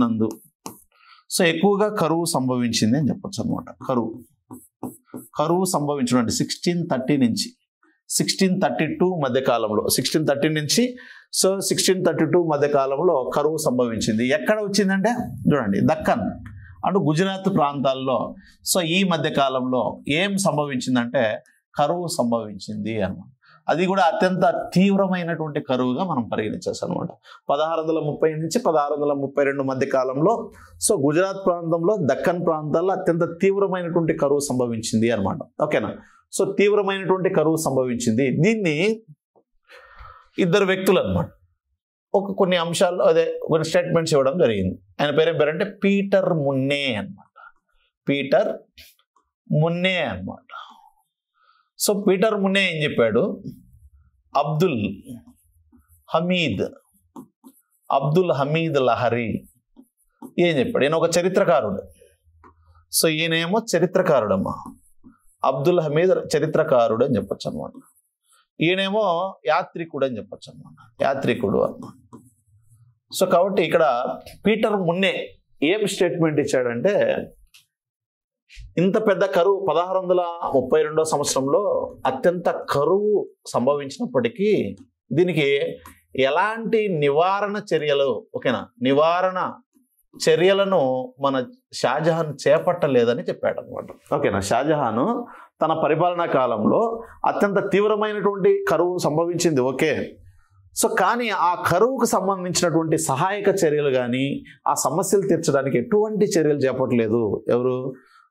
నందు సో ఎక్కువగా కరువు సంభవించింది అని చెప్పొచ్చు అనమాట. కరువు సంభవించడం 1630 నుంచి 1632 మధ్య కాలంలో, 1630 నుంచి సో 1632 మధ్య కాలంలో కరువు సంభవించింది. ఎక్కడ వచ్చిందంటే చూడండి, దక్కన్ అంటూ గుజరాత్ ప్రాంతాల్లో. సో ఈ మధ్య కాలంలో ఏం సంభవించిందంటే కరువు సంభవించింది అన్నమాట. అది కూడా అత్యంత తీవ్రమైనటువంటి కరువుగా మనం పరిగణించేస్తాం అనమాట. 1630 నుంచి 1632 మధ్య కాలంలో సో గుజరాత్ ప్రాంతంలో, దక్కన్ ప్రాంతాల్లో అత్యంత తీవ్రమైనటువంటి కరువు సంభవించింది అనమాట. ఓకేనా. సో తీవ్రమైనటువంటి కరువు సంభవించింది. దీన్ని ఇద్దరు వ్యక్తులు అనమాట కొన్ని అంశాల్లో కొన్ని స్టేట్మెంట్స్ ఇవ్వడం జరిగింది. ఆయన పేరేం పేరంటే పీటర్ మున్నే అనమాట. పీటర్ మున్నే అనమాట. సో పీటర్ మున్నే ఏం చెప్పాడు? అబ్దుల్ హమీద్ లహరి ఏం చెప్పాడు? ఈయన ఒక చరిత్రకారుడు. సో ఈయనేమో చరిత్రకారుడమ్మా. అబ్దుల్ హమీద్ చరిత్రకారుడు అని చెప్పొచ్చు అనమాట. ఈయనేమో యాత్రికుడు అని చెప్పొచ్చు అనమాట. యాత్రికుడు అన్నమాట. సో కాబట్టి ఇక్కడ పీటర్ మున్నే ఏం స్టేట్మెంట్ ఇచ్చాడంటే, ఇంత పెద్ద కరువు 1632 సంవత్సరంలో అత్యంత కరువు సంభవించినప్పటికీ దీనికి ఎలాంటి నివారణ చర్యలు, ఓకేనా, నివారణ చర్యలను మన షాజహాన్ చేపట్టలేదని చెప్పాడు అనమాట. ఓకేనా. షాజహాన్ తన పరిపాలనా కాలంలో అత్యంత తీవ్రమైనటువంటి కరువు సంభవించింది. ఓకే. సో కానీ ఆ కరువుకు సంబంధించినటువంటి సహాయక చర్యలు కానీ ఆ సమస్యలు తీర్చడానికి ఎటువంటి చర్యలు చేపట్టలేదు ఎవరు?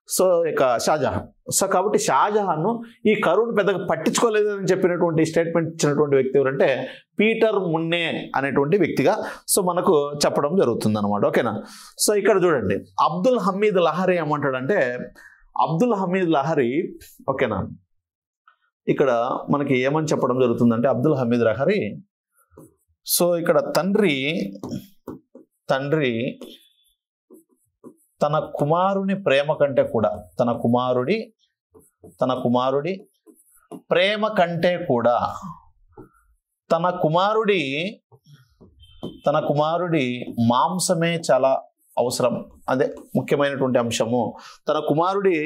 సో ఇక షాజహాన్. సో కాబట్టి షాజహాన్ ఈ కరువును పెద్దగా పట్టించుకోలేదని చెప్పినటువంటి స్టేట్మెంట్ ఇచ్చినటువంటి వ్యక్తి ఎవరంటే పీటర్ మున్నే అనేటువంటి వ్యక్తిగా సో మనకు చెప్పడం జరుగుతుంది అనమాట. ఓకేనా. సో ఇక్కడ చూడండి, అబ్దుల్ హమీద్ లహరి ఏమంటాడంటే, అబ్దుల్ హమీద్ లహరి, ఓకేనా, ఇక్కడ మనకి ఏమని చెప్పడం జరుగుతుందంటే అబ్దుల్ హమీద్ లహరి సో ఇక్కడ తండ్రి తన కుమారుని ప్రేమ కంటే కూడా తన కుమారుడి ప్రేమ కంటే కూడా తన కుమారుడి మాంసమే చాలా అవసరం, అదే ముఖ్యమైనటువంటి అంశము. తన కుమారుడి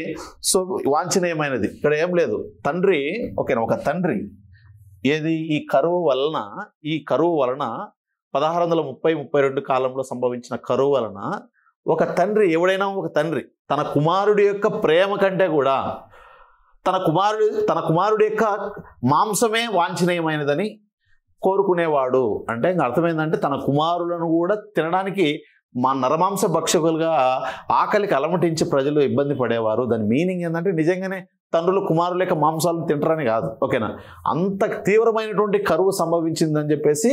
సో వాంఛనీయమైనది ఇక్కడ ఏం లేదు. తండ్రి ఓకేనా, ఒక తండ్రి ఏది ఈ కరువు వలన 1630-32 కాలంలో సంభవించిన కరువు వలన ఒక తండ్రి, ఎవడైనా ఒక తండ్రి తన కుమారుడి యొక్క ప్రేమ కంటే కూడా తన కుమారుడి యొక్క మాంసమే వాంఛనీయమైనదని కోరుకునేవాడు. అంటే ఇంకా అర్థమైందంటే తన కుమారులను కూడా తినడానికి మా నరమాంస భక్షకులుగా ఆకలికి అలమటించి ప్రజలు ఇబ్బంది పడేవారు. దాని మీనింగ్ ఏంటంటే నిజంగానే తండ్రులు కుమారుల యొక్క మాంసాలను తింటారని కాదు, ఓకేనా. అంత తీవ్రమైనటువంటి కరువు సంభవించిందని చెప్పేసి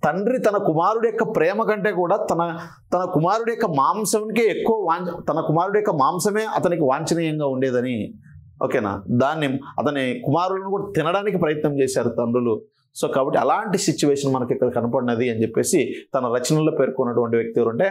తండ్రి తన కుమారుడి యొక్క ప్రేమ కంటే కూడా తన కుమారుడి యొక్క మాంసంకే ఎక్కువ తన కుమారుడి యొక్క మాంసమే అతనికి వాంఛనీయంగా ఉండేదని, ఓకేనా. దాన్ని అతని కుమారులను కూడా తినడానికి ప్రయత్నం చేశారు తండ్రులు. సో కాబట్టి అలాంటి సిచ్యువేషన్ మనకి ఇక్కడ కనపడినది అని చెప్పేసి తన రచనల్లో పేర్కొన్నటువంటి వ్యక్తి ఎవరంటే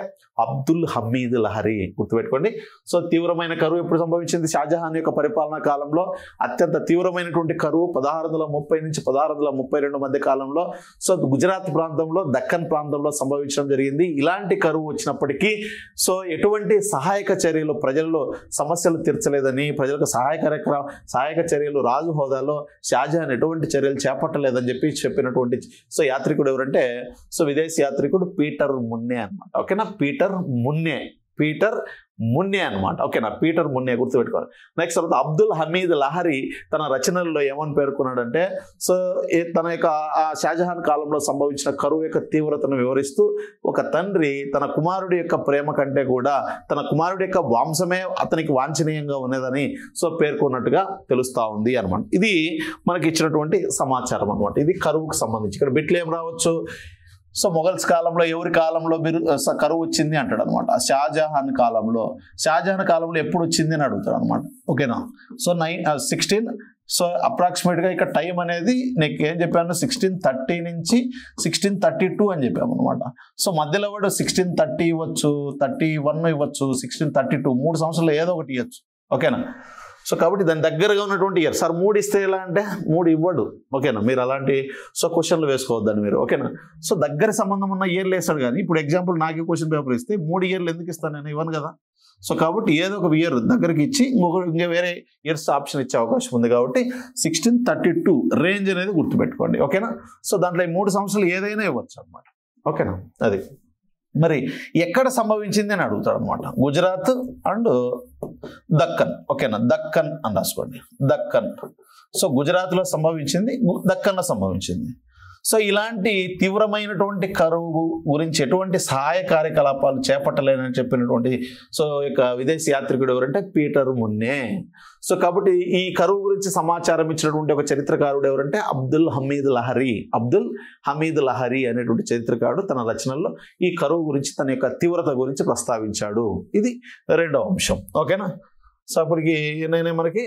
అబ్దుల్ హమీద్ లహరి, గుర్తుపెట్టుకోండి. సో తీవ్రమైన కరువు ఎప్పుడు సంభవించింది? షాజహాన్ యొక్క పరిపాలనా కాలంలో అత్యంత తీవ్రమైనటువంటి కరువు 1630 నుంచి 1632 మధ్య కాలంలో సో గుజరాత్ ప్రాంతంలో, దక్కన్ ప్రాంతంలో సంభవించడం జరిగింది. ఇలాంటి కరువు వచ్చినప్పటికీ సో ఎటువంటి సహాయక చర్యలు, ప్రజల్లో సమస్యలు తీర్చలేదని, ప్రజలకు సహాయక చర్యలు రాజు హోదాలో షాజహాన్ ఎటువంటి చర్యలు చేపట్టలేదని చెప్పినటువంటి సో యాత్రికుడు ఎవరంటే సో విదేశీ యాత్రికుడు పీటర్ మున్నే అనమాట, ఓకేనా. పీటర్ మున్నే అనమాట, ఓకేనా. పీటర్ మున్నే గుర్తుపెట్టుకోవాలి. నెక్స్ట్ తర్వాత అబ్దుల్ హమీద్ లహరి తన రచనల్లో ఏమని పేర్కొన్నాడంటే సో తన యొక్క షాజహాన్ కాలంలో సంభవించిన కరువు యొక్క తీవ్రతను వివరిస్తూ ఒక తండ్రి తన కుమారుడి యొక్క ప్రేమ కంటే కూడా తన కుమారుడి యొక్క వంశమే అతనికి వాంఛనీయంగా ఉన్నదని సో పేర్కొన్నట్టుగా తెలుస్తూ ఉంది అనమాట. ఇది మనకి ఇచ్చినటువంటి సమాచారం అనమాట. ఇది కరువుకు సంబంధించి. ఇక్కడ బిట్లు ఏం రావచ్చు? సో మొఘల్స్ కాలంలో ఎవరి కాలంలో కరువు వచ్చింది అంటాడు అనమాట. షాజహాన్ కాలంలో ఎప్పుడు వచ్చింది అని అడుగుతాడు అనమాట, ఓకేనా. సో 16 సో అప్రాక్సిమేట్గా ఇక్కడ టైం అనేది నీకు ఏం చెప్పాను, 1630 నుంచి 1632 అని చెప్పాము అనమాట. సో మధ్యలో కూడా 1630 ఇవ్వచ్చు, 31 ఇవ్వచ్చు, 1632 3 సంవత్సరాలు ఏదో ఒకటి ఇవ్వచ్చు, ఓకేనా. సో కాబట్టి దాని దగ్గరగా ఉన్నటువంటి ఇయర్. సార్ 3 ఇస్తే ఎలా అంటే 3 ఇవ్వడు, ఓకేనా. మీరు అలాంటి సో క్వశ్చన్లు వేసుకోవద్దని మీరు, ఓకేనా. సో దగ్గర సంబంధం ఉన్న ఇయర్లు వేస్తాడు. కానీ ఇప్పుడు ఎగ్జాంపుల్ నాకు క్వశ్చన్ పేపర్ ఇస్తే 3 ఇయర్లు ఎందుకు ఇస్తాను నేను? ఇవ్వను కదా. సో కాబట్టి ఏదో ఒక ఇయర్ దగ్గరికి ఇచ్చి ఇంకా వేరే ఇయర్స్ ఆప్షన్ ఇచ్చే అవకాశం ఉంది. కాబట్టి 1632 రేంజ్ అనేది గుర్తుపెట్టుకోండి, ఓకేనా. సో దాంట్లో 3 సంవత్సరాలు ఏదైనా ఇవ్వచ్చు అనమాట, ఓకేనా. అది మరి ఎక్కడ సంభవించింది అని అడుగుతాడు అనమాట. గుజరాత్ అండ్ దక్కన్, ఓకేనా. దక్కన్ అని రాసుకోండి, దక్కన్. సో గుజరాత్లో సంభవించింది, దక్కన్లో సంభవించింది. సో ఇలాంటి తీవ్రమైనటువంటి కరువు గురించి ఎటువంటి సహాయ కార్యకలాపాలు చేపట్టలేనని చెప్పినటువంటి సో ఇక విదేశీ యాత్రికుడు ఎవరంటే పీటర్ మున్నే. సో కాబట్టి ఈ కరువు గురించి సమాచారం ఇచ్చినటువంటి ఒక చరిత్రకారుడు ఎవరంటే అబ్దుల్ హమీద్ లహరి అనేటువంటి చరిత్రకారుడు తన రచనల్లో ఈ కరువు గురించి, తన యొక్క తీవ్రత గురించి ప్రస్తావించాడు. ఇది రెండవ అంశం, ఓకేనా. సో అప్పటికి నేనే మనకి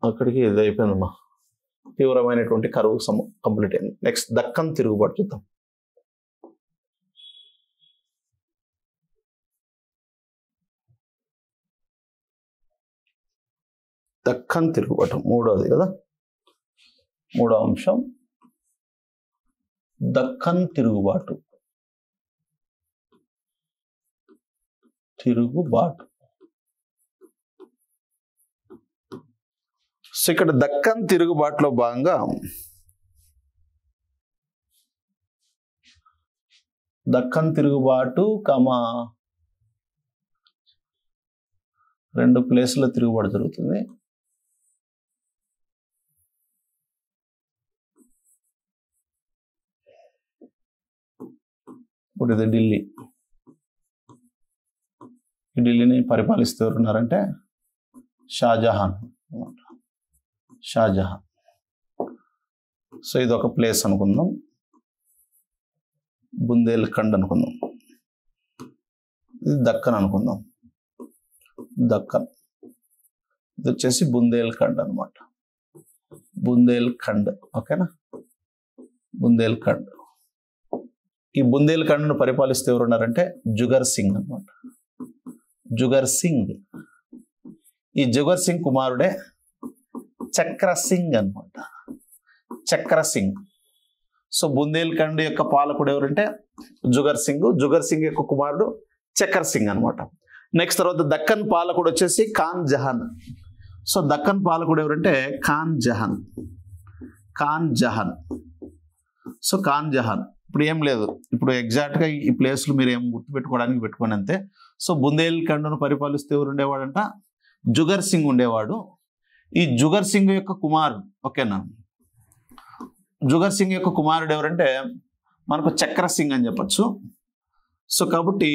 అక్కడికి ఇది అయిపోయిందమ్మా. తీవ్రమైనటువంటి కరువు కంప్లీట్ అయింది. నెక్స్ట్ దక్కన్ తిరుగుబాటు చూద్దాం. దక్కన్ తిరుగుబాటు మూడోది కదా, మూడో అంశం దక్కన్ తిరుగుబాటు. సో ఇక్కడ దక్కన్ తిరుగుబాటులో భాగంగా దక్కన్ తిరుగుబాటు 2 ప్లేసుల తిరుగుబాటు జరుగుతుంది. ఇప్పుడు ఇది ఢిల్లీ. ఈ ఢిల్లీని పరిపాలిస్తూ ఎవరున్నారంటే షాజహాన్. సో ఇది ఒక ప్లేస్ అనుకుందాం, బుందేల్ ఖండ్ అనుకుందాం. ఇది దక్కన్ అనుకుందాం, దక్కన్. ఇది వచ్చేసి బుందేల్ ఖండ్ అనమాట, బుందేల్ ఖండ్, ఓకేనా. బుందేల్ ఖండ్. ఈ బుందేల్ ఖండ్ను పరిపాలిస్తూ ఎవరున్నారంటే జుగర్ సింగ్ అనమాట. ఈ జుగర్ సింగ్ కుమారుడే చక్రసింగ్ అనమాట. చక్రసింగ్. సో బుందేల్ఖండ్ యొక్క పాలకుడు ఎవరంటే జుగర్ సింగ్. జుగర్ సింగ్ యొక్క కుమారుడు చక్ర సింగ్ అనమాట. నెక్స్ట్ తర్వాత దక్కన్ పాలకుడు వచ్చేసి ఖాన్ జహాన్. సో దక్కన్ పాలకుడు ఎవరంటే ఖాన్ జహాన్. ఖాన్ జహాన్. సో ఖాన్ జహాన్. ఇప్పుడు ఏం లేదు, ఇప్పుడు ఎగ్జాక్ట్గా ఈ ప్లేస్లు మీరు ఏం గుర్తుపెట్టుకోవడానికి పెట్టుకోండి అంతే. సో బుందేల్ఖండ్ను పరిపాలిస్తూ ఎవరు ఉండేవాడంట? జుగర్ సింగ్ ఉండేవాడు. ఈ జుగర్ సింగ్ యొక్క కుమారుడు, ఓకేనా, జుగర్ సింగ్ యొక్క కుమారుడు ఎవరంటే మనకు చక్ర సింగ్ అని చెప్పచ్చు. సో కాబట్టి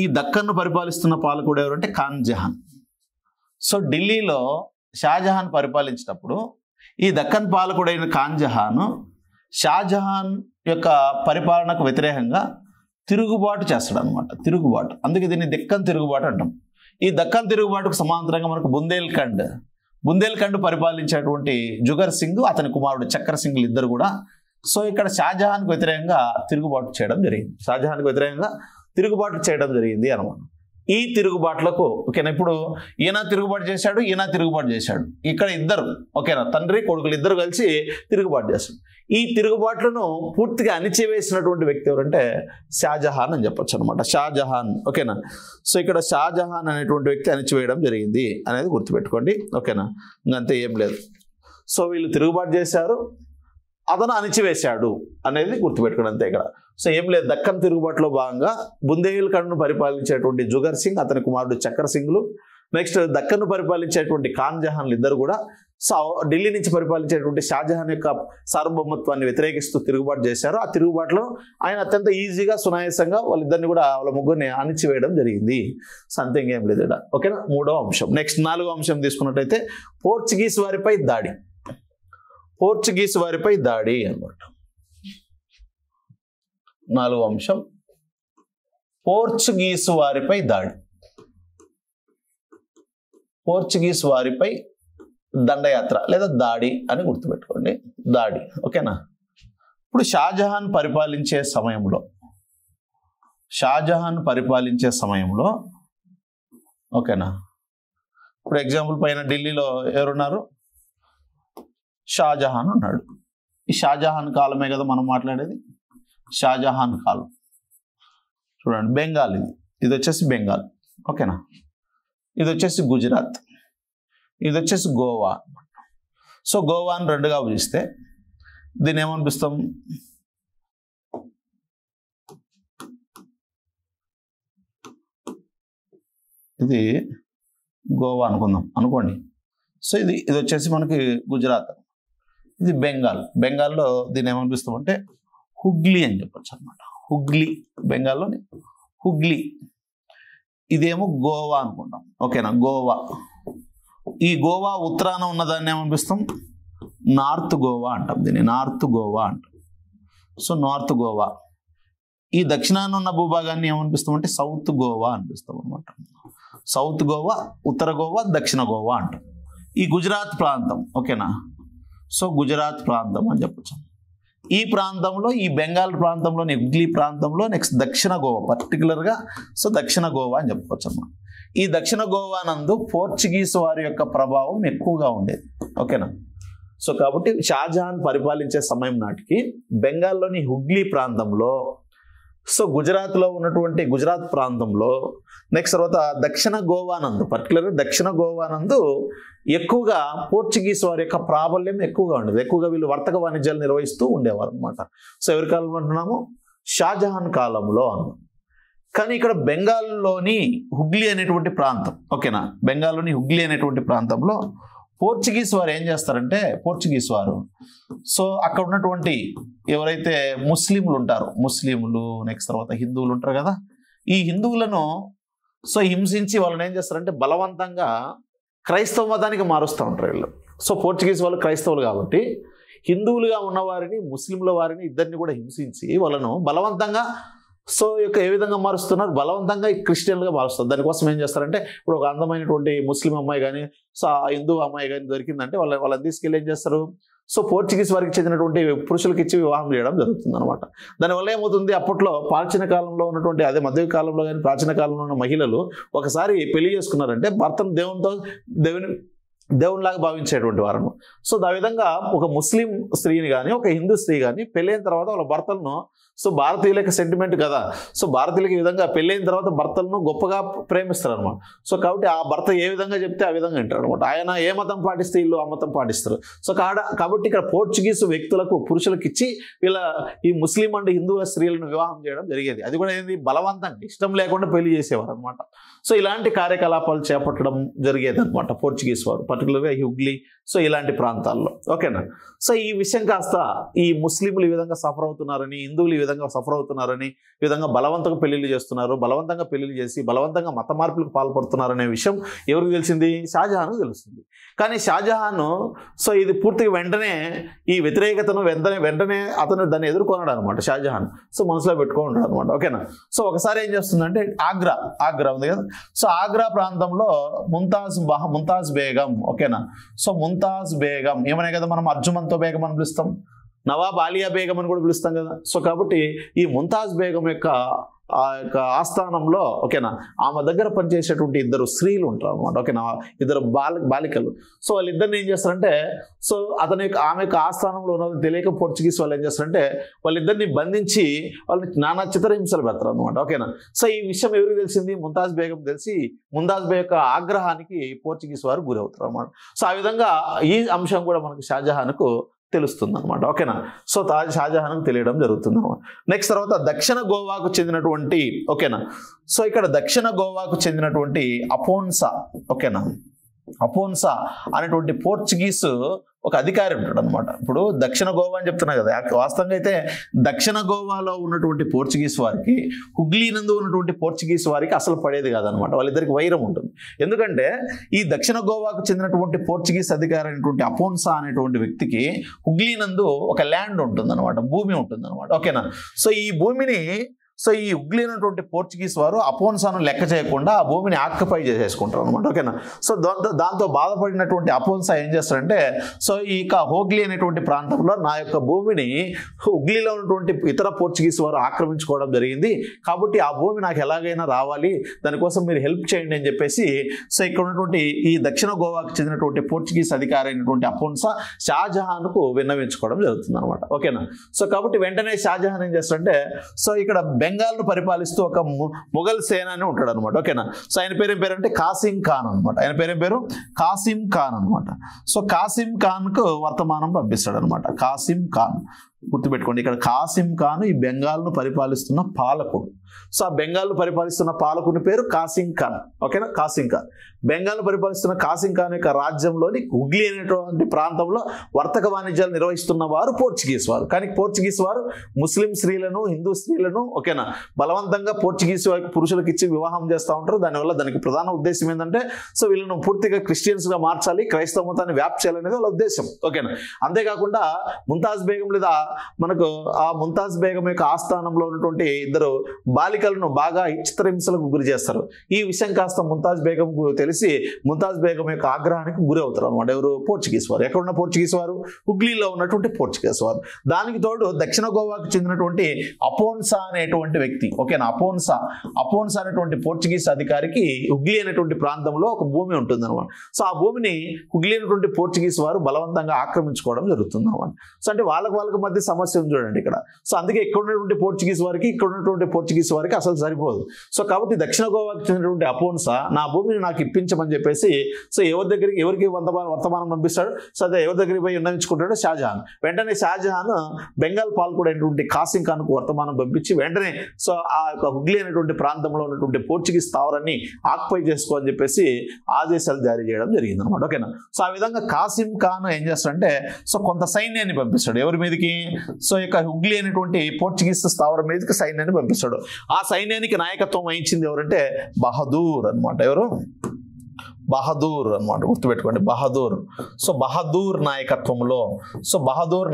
ఈ దక్కన్ను పరిపాలిస్తున్న పాలకుడు ఎవరంటే ఖాన్ జహాన్. సో ఢిల్లీలో షాజహాన్ పరిపాలించినప్పుడు ఈ దక్కన్ పాలకుడైన ఖాన్ జహాన్ షాజహాన్ యొక్క పరిపాలనకు వ్యతిరేకంగా తిరుగుబాటు చేస్తాడు అనమాట. తిరుగుబాటు, అందుకే దీన్ని దక్కన్ తిరుగుబాటు అంటాం. ఈ దక్కన్ తిరుగుబాటుకు సమాంతరంగా మనకు బుందేల్ఖండ్ పరిపాలించేటువంటి జుగర్ సింగ్, అతని కుమారుడు చక్ర సింగ్ ఇద్దరు కూడా సో ఇక్కడ షాజహాన్కు వ్యతిరేకంగా తిరుగుబాటు చేయడం జరిగింది. షాజహాన్కు వ్యతిరేకంగా తిరుగుబాటు చేయడం జరిగింది అనమాట. ఈ తిరుగుబాట్లకు, ఓకేనా, ఇప్పుడు ఈయన తిరుగుబాటు చేశాడు, ఈయన తిరుగుబాటు చేశాడు. ఇక్కడ ఇద్దరు, ఓకేనా, తండ్రి కొడుకులు ఇద్దరు కలిసి తిరుగుబాటు చేశాడు. ఈ తిరుగుబాట్లను పూర్తిగా అణిచివేసినటువంటి వ్యక్తి ఎవరంటే షాజహాన్ అని చెప్పొచ్చు అనమాట. షాజహాన్, ఓకేనా. సో ఇక్కడ షాజహాన్ అనేటువంటి వ్యక్తి అణిచివేయడం జరిగింది అనేది గుర్తుపెట్టుకోండి, ఓకేనా. ఇంకంతే, ఏం లేదు. సో వీళ్ళు తిరుగుబాటు చేశారు, అతను అణిచివేశాడు అనేది గుర్తుపెట్టుకోండి అంతే ఇక్కడ. సో ఏం లేదు, దక్కన్ తిరుగుబాటులో భాగంగా బుందేల్ఖండ్ను పరిపాలించేటువంటి జుగర్ సింగ్, అతని కుమారుడు చక్ర సింగ్లు, నెక్స్ట్ దక్కన్ను పరిపాలించేటువంటి ఖాన్ జహాన్లు ఇద్దరు కూడా సో ఢిల్లీ నుంచి పరిపాలించేటువంటి షాజహాన్ యొక్క సార్వభౌమత్వాన్ని వ్యతిరేకిస్తూ తిరుగుబాటు చేశారు. ఆ తిరుగుబాటులో ఆయన అత్యంత ఈజీగా, సునాయాసంగా వాళ్ళిద్దరిని కూడా, వాళ్ళ ముగ్గురిని అణిచివేయడం జరిగింది. సంథింగ్ ఏం లేదు ఇక్కడ, ఓకేనా. మూడవ అంశం. నెక్స్ట్ నాలుగో అంశం తీసుకున్నట్టయితే పోర్చుగీస్ వారిపై దాడి. పోర్చుగీస్ వారిపై దాడి అనమాట. నాలుగో అంశం పోర్చుగీస్ వారిపై దాడి. పోర్చుగీస్ వారిపై దండయాత్ర లేదా దాడి అని గుర్తుపెట్టుకోండి. దాడి, ఓకేనా. ఇప్పుడు షాజహాన్ పరిపాలించే సమయంలో ఓకేనా, ఇప్పుడు ఎగ్జాంపుల్ పైన ఢిల్లీలో ఎవరున్నారు? షాజహాన్ ఉన్నాడు. ఈ షాజహాన్ కాలమే కదా మనం మాట్లాడేది, షాజహాన్ కాలం. చూడండి, బెంగాల్, ఇది వచ్చేసి బెంగాల్, ఓకేనా. ఇది వచ్చేసి గుజరాత్, ఇది వచ్చేసి గోవా. సో గోవాను రెండుగా విభజిస్తే దీన్ని ఏమనిపిస్తాం? ఇది గోవా అనుకోండి. సో ఇది వచ్చేసి మనకి గుజరాత్, ఇది బెంగాల్. బెంగాల్లో దీన్ని ఏమనిపిస్తామంటే హుగ్లీ అని చెప్పచ్చు అనమాట. హుగ్లీ, బెంగాల్లోని హుగ్లీ. ఇదేమో గోవా అనుకుంటాం, ఓకేనా. గోవా, ఈ గోవా ఉత్తరాన ఉన్నదాన్ని ఏమనిపిస్తాం? నార్త్ గోవా అంటాం. దీన్ని నార్త్ గోవా అంటాం. So north Goa. ఈ దక్షిణాన ఉన్న భూభాగాన్ని ఏమనిపిస్తామంటే సౌత్ గోవా అనిపిస్తాం అనమాట. సౌత్ గోవా, ఉత్తర గోవా, దక్షిణ గోవా అంటాం. ఈ గుజరాత్ ప్రాంతం, ఓకేనా. సో గుజరాత్ ప్రాంతం అని చెప్పచ్చు. ఈ ప్రాంతంలో, ఈ బెంగాల్ ప్రాంతంలోని హుగ్లీ ప్రాంతంలో నెక్స్ట్ దక్షిణ గోవా, పర్టికులర్గా సో దక్షిణ గోవా అని చెప్పుకోవచ్చు అన్నమాట. ఈ దక్షిణ గోవా నందు పోర్చుగీస్ వారి యొక్క ప్రభావం ఎక్కువగా ఉండేది, ఓకేనా. సో కాబట్టి షాజహాన్ పరిపాలించే సమయం నాటికి బెంగాల్లోని హుగ్లీ ప్రాంతంలో, సో గుజరాత్లో ఉన్నటువంటి గుజరాత్ ప్రాంతంలో, నెక్స్ట్ తర్వాత దక్షిణ గోవా నందు, పర్టికులర్గా దక్షిణ గోవా నందు ఎక్కువగా పోర్చుగీస్ వారి యొక్క ప్రాబల్యం ఎక్కువగా ఉండేది. ఎక్కువగా వీళ్ళు వర్తక వాణిజ్యాలు నిర్వహిస్తూ ఉండేవారు అనమాట. సో ఎవరి కాలంలో అంటున్నాము? షాజహాన్ కాలంలో అన్నాం. కానీ ఇక్కడ బెంగాల్లోని హుగ్లీ అనేటువంటి ప్రాంతం, ఓకేనా, బెంగాల్లోని హుగ్లీ అనేటువంటి ప్రాంతంలో పోర్చుగీస్ వారు ఏం చేస్తారంటే, పోర్చుగీస్ వారు సో అక్కడ ఉన్నటువంటి ఎవరైతే ముస్లింలు ఉంటారో, ముస్లింలు నెక్స్ట్ తర్వాత హిందువులు ఉంటారు కదా, ఈ హిందువులను సో హింసించి వాళ్ళని ఏం చేస్తారంటే బలవంతంగా క్రైస్తవ మతానికి మారుస్తూ ఉంటారు వీళ్ళు. సో పోర్చుగీస్ వాళ్ళు క్రైస్తవులు కాబట్టి హిందువులుగా ఉన్నవారిని, ముస్లింల వారిని ఇద్దరిని కూడా హింసించి వాళ్ళను బలవంతంగా సో యొక్క ఏ విధంగా మారుస్తున్నారు? బలవంతంగా క్రిస్టియన్లుగా మారుస్తారు. దానికోసం ఏం చేస్తారంటే, ఇప్పుడు ఒక అందమైనటువంటి ముస్లిం అమ్మాయి కానీ సో హిందూ అమ్మాయి కానీ దొరికిందంటే వాళ్ళని తీసుకెళ్ళి ఏం చేస్తారు? సో పోర్చుగీస్ వారికి చెందినటువంటి పురుషులకు ఇచ్చి వివాహం చేయడం జరుగుతుంది అనమాట. దానివల్ల ఏమవుతుంది? అప్పట్లో ప్రాచీన కాలంలో ఉన్నటువంటి, అదే మధ్య కాలంలో కానీ ప్రాచీన కాలంలో ఉన్న మహిళలు ఒకసారి పెళ్లి చేసుకున్నారంటే భర్తను దేవుని దేవునిలాగా భావించేటువంటి వారు. సో ఆ విధంగా ఒక ముస్లిం స్త్రీని కానీ ఒక హిందూ స్త్రీ కానీ పెళ్ళైన తర్వాత వాళ్ళ భర్తలను, సో భారతీయులకి సెంటిమెంట్ కదా, సో భారతీయులకి ఈ విధంగా పెళ్ళైన తర్వాత భర్తలను గొప్పగా ప్రేమిస్తారు అనమాట. సో కాబట్టి ఆ భర్త ఏ విధంగా చెప్తే ఆ విధంగా వింటారు అనమాట. ఆయన ఏ మతం పాటిస్తే వీళ్ళు ఆ మతం పాటిస్తారు. సో కాబట్టి ఇక్కడ పోర్చుగీస్ వ్యక్తులకు, పురుషులకు ఇచ్చి వీళ్ళ ఈ ముస్లిం అండ్ హిందువుల స్త్రీలను వివాహం చేయడం జరిగేది. అది కూడా ఏంది, బలవంతంగా, ఇష్టం లేకుండా పెళ్లి చేసేవారు అనమాట. సో ఇలాంటి కార్యకలాపాలు చేపట్టడం జరిగేది అనమాట పోర్చుగీస్ వారు, పర్టికులర్గా హుగ్లీ, సో ఇలాంటి ప్రాంతాల్లో. ఓకేనా. సో ఈ విషయం కాస్త ఈ ముస్లింలు ఈ విధంగా సఫర్ అవుతున్నారని, హిందువులు ఈ విధంగా సఫర్ అవుతున్నారని, ఈ విధంగా బలవంతంగా పెళ్లిళ్ళు చేస్తున్నారు, బలవంతంగా పెళ్లిళ్ళు చేసి బలవంతంగా మత మార్పులకు పాల్పడుతున్నారనే విషయం ఎవరికి తెలిసింది? షాజహాన్కు తెలుస్తుంది. కానీ షాజహాన్ సో ఇది పూర్తిగా వెంటనే ఈ వ్యతిరేకతను వెంటనే అతను దాన్ని ఎదుర్కొన్నాడు అనమాట షాజహాన్. సో మనసులో పెట్టుకున్నాడు అనమాట. ఓకేనా. సో ఒకసారి ఏం చేస్తుందంటే ఆగ్రా ఉంది కదా, సో ఆగ్రా ప్రాంతంలో ముంతాజ్ బేగం, ఓకేనా. సో ముంతాజ్ బేగం ఏమనే కదా మనం అర్జుమంతో బేగం అని పిలుస్తాం, నవాబ్ ఆలియా బేగం అని కూడా పిలుస్తాం కదా. సో కాబట్టి ఈ ముంతాజ్ బేగం యొక్క ఆస్థానంలో, ఓకేనా, ఆమె దగ్గర పనిచేసేటువంటి ఇద్దరు స్త్రీలు ఉంటారు అనమాట. ఓకేనా, ఇద్దరు బాలికలు. సో వాళ్ళిద్దరిని ఏం చేస్తారంటే, సో ఆమె యొక్క ఆస్థానంలో ఉన్నది తెలియక పోర్చుగీస్ వాళ్ళు ఏం చేస్తారంటే వాళ్ళిద్దరిని బంధించి వాళ్ళని నానా చిత్రహింసలు పెడతారు అనమాట. ఓకేనా. సో ఈ విషయం ఎవరికి తెలిసింది? ముంతాజ్ బేగం తెలిసి ముంతాజ్ బేగం యొక్క ఆగ్రహానికి పోర్చుగీస్ వారు గురవుతారు అనమాట. సో ఆ విధంగా ఈ అంశం కూడా మనకు షాజహాన్కు తెలుస్తుంది అనమాట. ఓకేనా. సో షాజహాన్కు తెలియడం జరుగుతుంది అనమాట. నెక్స్ట్ తర్వాత దక్షిణ గోవాకు చెందినటువంటి, ఓకేనా, సో ఇక్కడ దక్షిణ గోవాకు చెందినటువంటి అపోన్సా, ఓకేనా, అపోన్సా అనేటువంటి పోర్చుగీస్ ఒక అధికారి ఉంటాడు అనమాట. ఇప్పుడు దక్షిణ గోవా అని చెప్తున్నా కదా, వాస్తవంగా అయితే దక్షిణ గోవాలో ఉన్నటువంటి పోర్చుగీస్ వారికి హుగ్లీ నందు ఉన్నటువంటి పోర్చుగీస్ వారికి అసలు పడేది కాదనమాట. వాళ్ళిద్దరికి వైరం ఉంటుంది. ఎందుకంటే ఈ దక్షిణ గోవాకు చెందినటువంటి పోర్చుగీస్ అధికారి అయినటువంటి అపోన్సా అనేటువంటి వ్యక్తికి హుగ్లీ నందు ఒక ల్యాండ్ ఉంటుంది అనమాట, భూమి ఉంటుంది అనమాట. ఓకేనా. సో ఈ భూమిని, సో ఈ హుగ్లీ అనేటువంటి పోర్చుగీస్ వారు అపోన్సాను లెక్క చేయకుండా ఆ భూమిని ఆక్యుపై చేసేసుకుంటారు అనమాట. ఓకేనా. సో దాంతో బాధపడినటువంటి అపోన్సా ఏం చేస్తారంటే, సో ఈ హుగ్లీ అనేటువంటి ప్రాంతంలో నా యొక్క భూమిని హుగ్లీలో ఉన్నటువంటి ఇతర పోర్చుగీస్ వారు ఆక్రమించుకోవడం జరిగింది, కాబట్టి ఆ భూమి నాకు ఎలాగైనా రావాలి, దానికోసం మీరు హెల్ప్ చేయండి అని చెప్పేసి సో ఇక్కడ ఉన్నటువంటి ఈ దక్షిణ గోవాకు చెందినటువంటి పోర్చుగీస్ అధికారి అయినటువంటి అపోన్సా షాజహాన్కు విన్నవించుకోవడం జరుగుతుంది అనమాట. ఓకేనా. సో కాబట్టి వెంటనే షాజహాన్ ఏం చేస్తారంటే, సో ఇక్కడ బెంగాల్ను పరిపాలిస్తూ ఒక మొఘల్ సేనాని ఉంటాడు అనమాట. ఓకేనా. సో ఆయన పేరు ఏం పేరు అంటే కాసిం ఖాన్ అనమాట. ఆయన పేరు ఏం పేరు? కాసిం ఖాన్ అనమాట. సో కాసిం ఖాన్కు వర్తమానం పంపిస్తాడు అనమాట. కాసిం ఖాన్ గుర్తుపెట్టుకోండి, ఇక్కడ కాసిం ఖాన్ ఈ బెంగాల్ను పరిపాలిస్తున్న పాలకుడు. సో ఆ బెంగాల్ను పరిపాలిస్తున్న పాలకుని పేరు కాసిం ఖాన్. ఓకేనా. కాసిం ఖాన్ బెంగాల్ను పరిపాలిస్తున్న కాసిం ఖాన్ యొక్క రాజ్యంలోని హుగ్లీ అనేటువంటి ప్రాంతంలో వర్తక వాణిజ్యాలు నిర్వహిస్తున్న వారు పోర్చుగీస్ వారు. కానీ పోర్చుగీస్ వారు ముస్లిం స్త్రీలను, హిందూ స్త్రీలను, ఓకేనా, బలవంతంగా పోర్చుగీస్ వారికి పురుషులకు ఇచ్చి వివాహం చేస్తూ ఉంటారు. దానికి ప్రధాన ఉద్దేశం ఏంటంటే, సో వీళ్ళను పూర్తిగా క్రిస్టియన్స్గా మార్చాలి, క్రైస్తవ మతాన్ని వ్యాప్తి చేయాలనేది వాళ్ళ ఉద్దేశం. ఓకేనా. అంతేకాకుండా ముంతాజ్ బేగం లేదా మనకు ఆ ముంతాజ్ బేగం యొక్క ఆస్థానంలో ఉన్నటువంటి ఇద్దరు బాలికలను బాగా చిత్రహింసలకు గురి చేస్తారు. ఈ విషయం కాస్త ముంతాజ్ బేగంకు తెలిసి ముంతాజ్ బేగం యొక్క ఆగ్రహానికి గురి అవుతారు అనమాట. ఎవరు? పోర్చుగీస్ వారు. ఎక్కడున్న పోర్చుగీస్ వారు? హుగ్లీలో ఉన్నటువంటి పోర్చుగీస్ వారు. దానికి తోడు దక్షిణ గోవాకు చెందినటువంటి అపోన్సా అనేటువంటి వ్యక్తి, ఓకేనా, అపోన్సా అనేటువంటి పోర్చుగీస్ అధికారికి హుగ్లీ అనేటువంటి ప్రాంతంలో ఒక భూమి ఉంటుంది అనమాట. సో ఆ భూమిని హుగ్లీ అనేటువంటి పోర్చుగీస్ వారు బలవంతంగా ఆక్రమించుకోవడం జరుగుతుంది అనమాట. సో అంటే వాళ్ళకి మధ్య సమస్య ఉంది చూడండి ఇక్కడ. సో అందుకే ఇక్కడ ఉన్నటువంటి పోర్చుగీస్ వారికి, ఇక్కడ ఉన్నటువంటి పోర్చుగీస్ వారికి అసలు సరిపోదు. సో కాబట్టి దక్షిణ గోవాకు చెందినటువంటి అపోన్సా నా భూమిని నాకు ఇప్పించమని చెప్పేసి సో ఎవరికి వర్తమానం పంపిస్తాడు? సో అదే ఎవరి దగ్గరికి పోయి విన్నవించుకుంటాడు? షాజహాన్. వెంటనే షాజహాన్ బెంగాల్ పాలకుడైనటువంటి కాసిం ఖాన్కు వర్తమానం పంపించి వెంటనే సో ఆ యొక్క హుగ్లీ అనేటువంటి ప్రాంతంలో ఉన్నటువంటి పోర్చుగీస్ స్థావరాన్ని ఆక్యుపై చేసుకో అని చెప్పేసి ఆదేశాలు జారీ చేయడం జరిగింది అనమాట. ఓకేనా. సో ఆ విధంగా కాసిం ఖాన్ ఏం చేస్తాడంటే, సో కొంత సైన్యాన్ని పంపిస్తాడు. ఎవరి మీదకి? సో ఇక హుగ్లీ అనేటువంటి పోర్చుగీస్ స్థావరం మీదకి సైన్యాన్ని పంపిస్తాడు. ఆ సైన్యానికి నాయకత్వం వహించింది ఎవరంటే బహదూర్ అనమాట. ఎవరు? బహదూర్ అనమాట. గుర్తుపెట్టుకోండి, బహదూర్. సో బహదూర్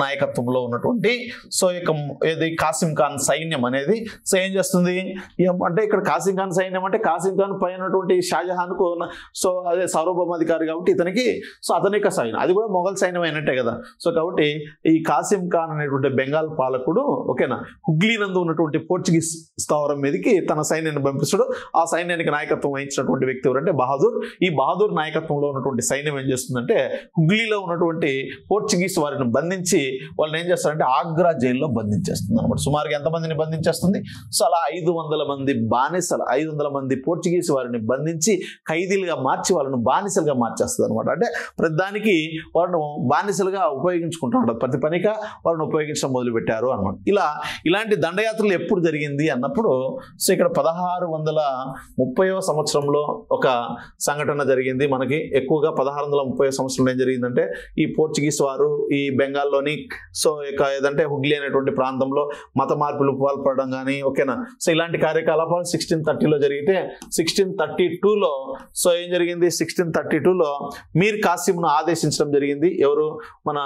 నాయకత్వంలో ఉన్నటువంటి సో ఇక ఏది కాసిం ఖాన్ సైన్యం అనేది సో ఏం చేస్తుంది అంటే, ఇక్కడ కాసిం ఖాన్ సైన్యం అంటే కాసిం ఖాన్ పైన ఉన్నటువంటి షాజహాన్కు సో అదే సార్వభౌమాధికారి కాబట్టి ఇతనికి సో అతని యొక్క సైన్యం, అది కూడా మొఘల్ సైన్యం అయినట్టే కదా. సో కాబట్టి ఈ కాసిం ఖాన్ అనేటువంటి బెంగాల్ పాలకుడు, ఓకేనా, హుగ్లీ నందు ఉన్నటువంటి పోర్చుగీస్ స్థావరం మీదకి తన సైన్యాన్ని పంపిస్తాడు. ఆ సైన్యానికి నాయకత్వం వహించినటువంటి వ్యక్తి ఎవరంటే బహదూర్. ఈ బహదూర్ నాయకత్వంలో ఉన్నటువంటి సైన్యం ఏం చేస్తుందంటే హుగ్లీలో ఉన్నటువంటి పోర్చుగీస్ వారిని బంధించి వాళ్ళని ఏం చేస్తారంటే ఆగ్రా జైల్లో బంధించేస్తుంది అనమాట. సుమారుగా ఎంతమందిని బంధించేస్తుంది? సో అలా 500 మంది బానిసలు, 500 మంది పోర్చుగీస్ వారిని బంధించి ఖైదీలుగా మార్చి వాళ్ళను బానిసలుగా మార్చేస్తుంది అనమాట. అంటే ప్రతిదానికి వాళ్ళను బానిసలుగా ఉపయోగించుకుంటారు, ప్రతి పనిగా వాళ్ళని ఉపయోగించడం మొదలుపెట్టారు అనమాట. ఇలాంటి దండయాత్రలు ఎప్పుడు జరిగింది అన్నప్పుడు సో ఇక్కడ 1630వ సంవత్సరంలో ఒక సంఘటన జరిగింది. మనకి ఎక్కువగా 1630వ సంవత్సరంలో ఏం జరిగిందంటే ఈ పోర్చుగీస్ వారు ఈ బెంగాల్లోని సో ఇక ఏదంటే హుగ్లీ అనేటువంటి ప్రాంతంలో మత మార్పులు పాల్పడడం కానీ ఓకేనా. సో ఇలాంటి కార్యకలాపాలు 1630లో జరిగితే 1632లో సో ఏం జరిగింది, 1632లో మీర్ కాసిమ్ను ఆదేశించడం జరిగింది. ఎవరు? మన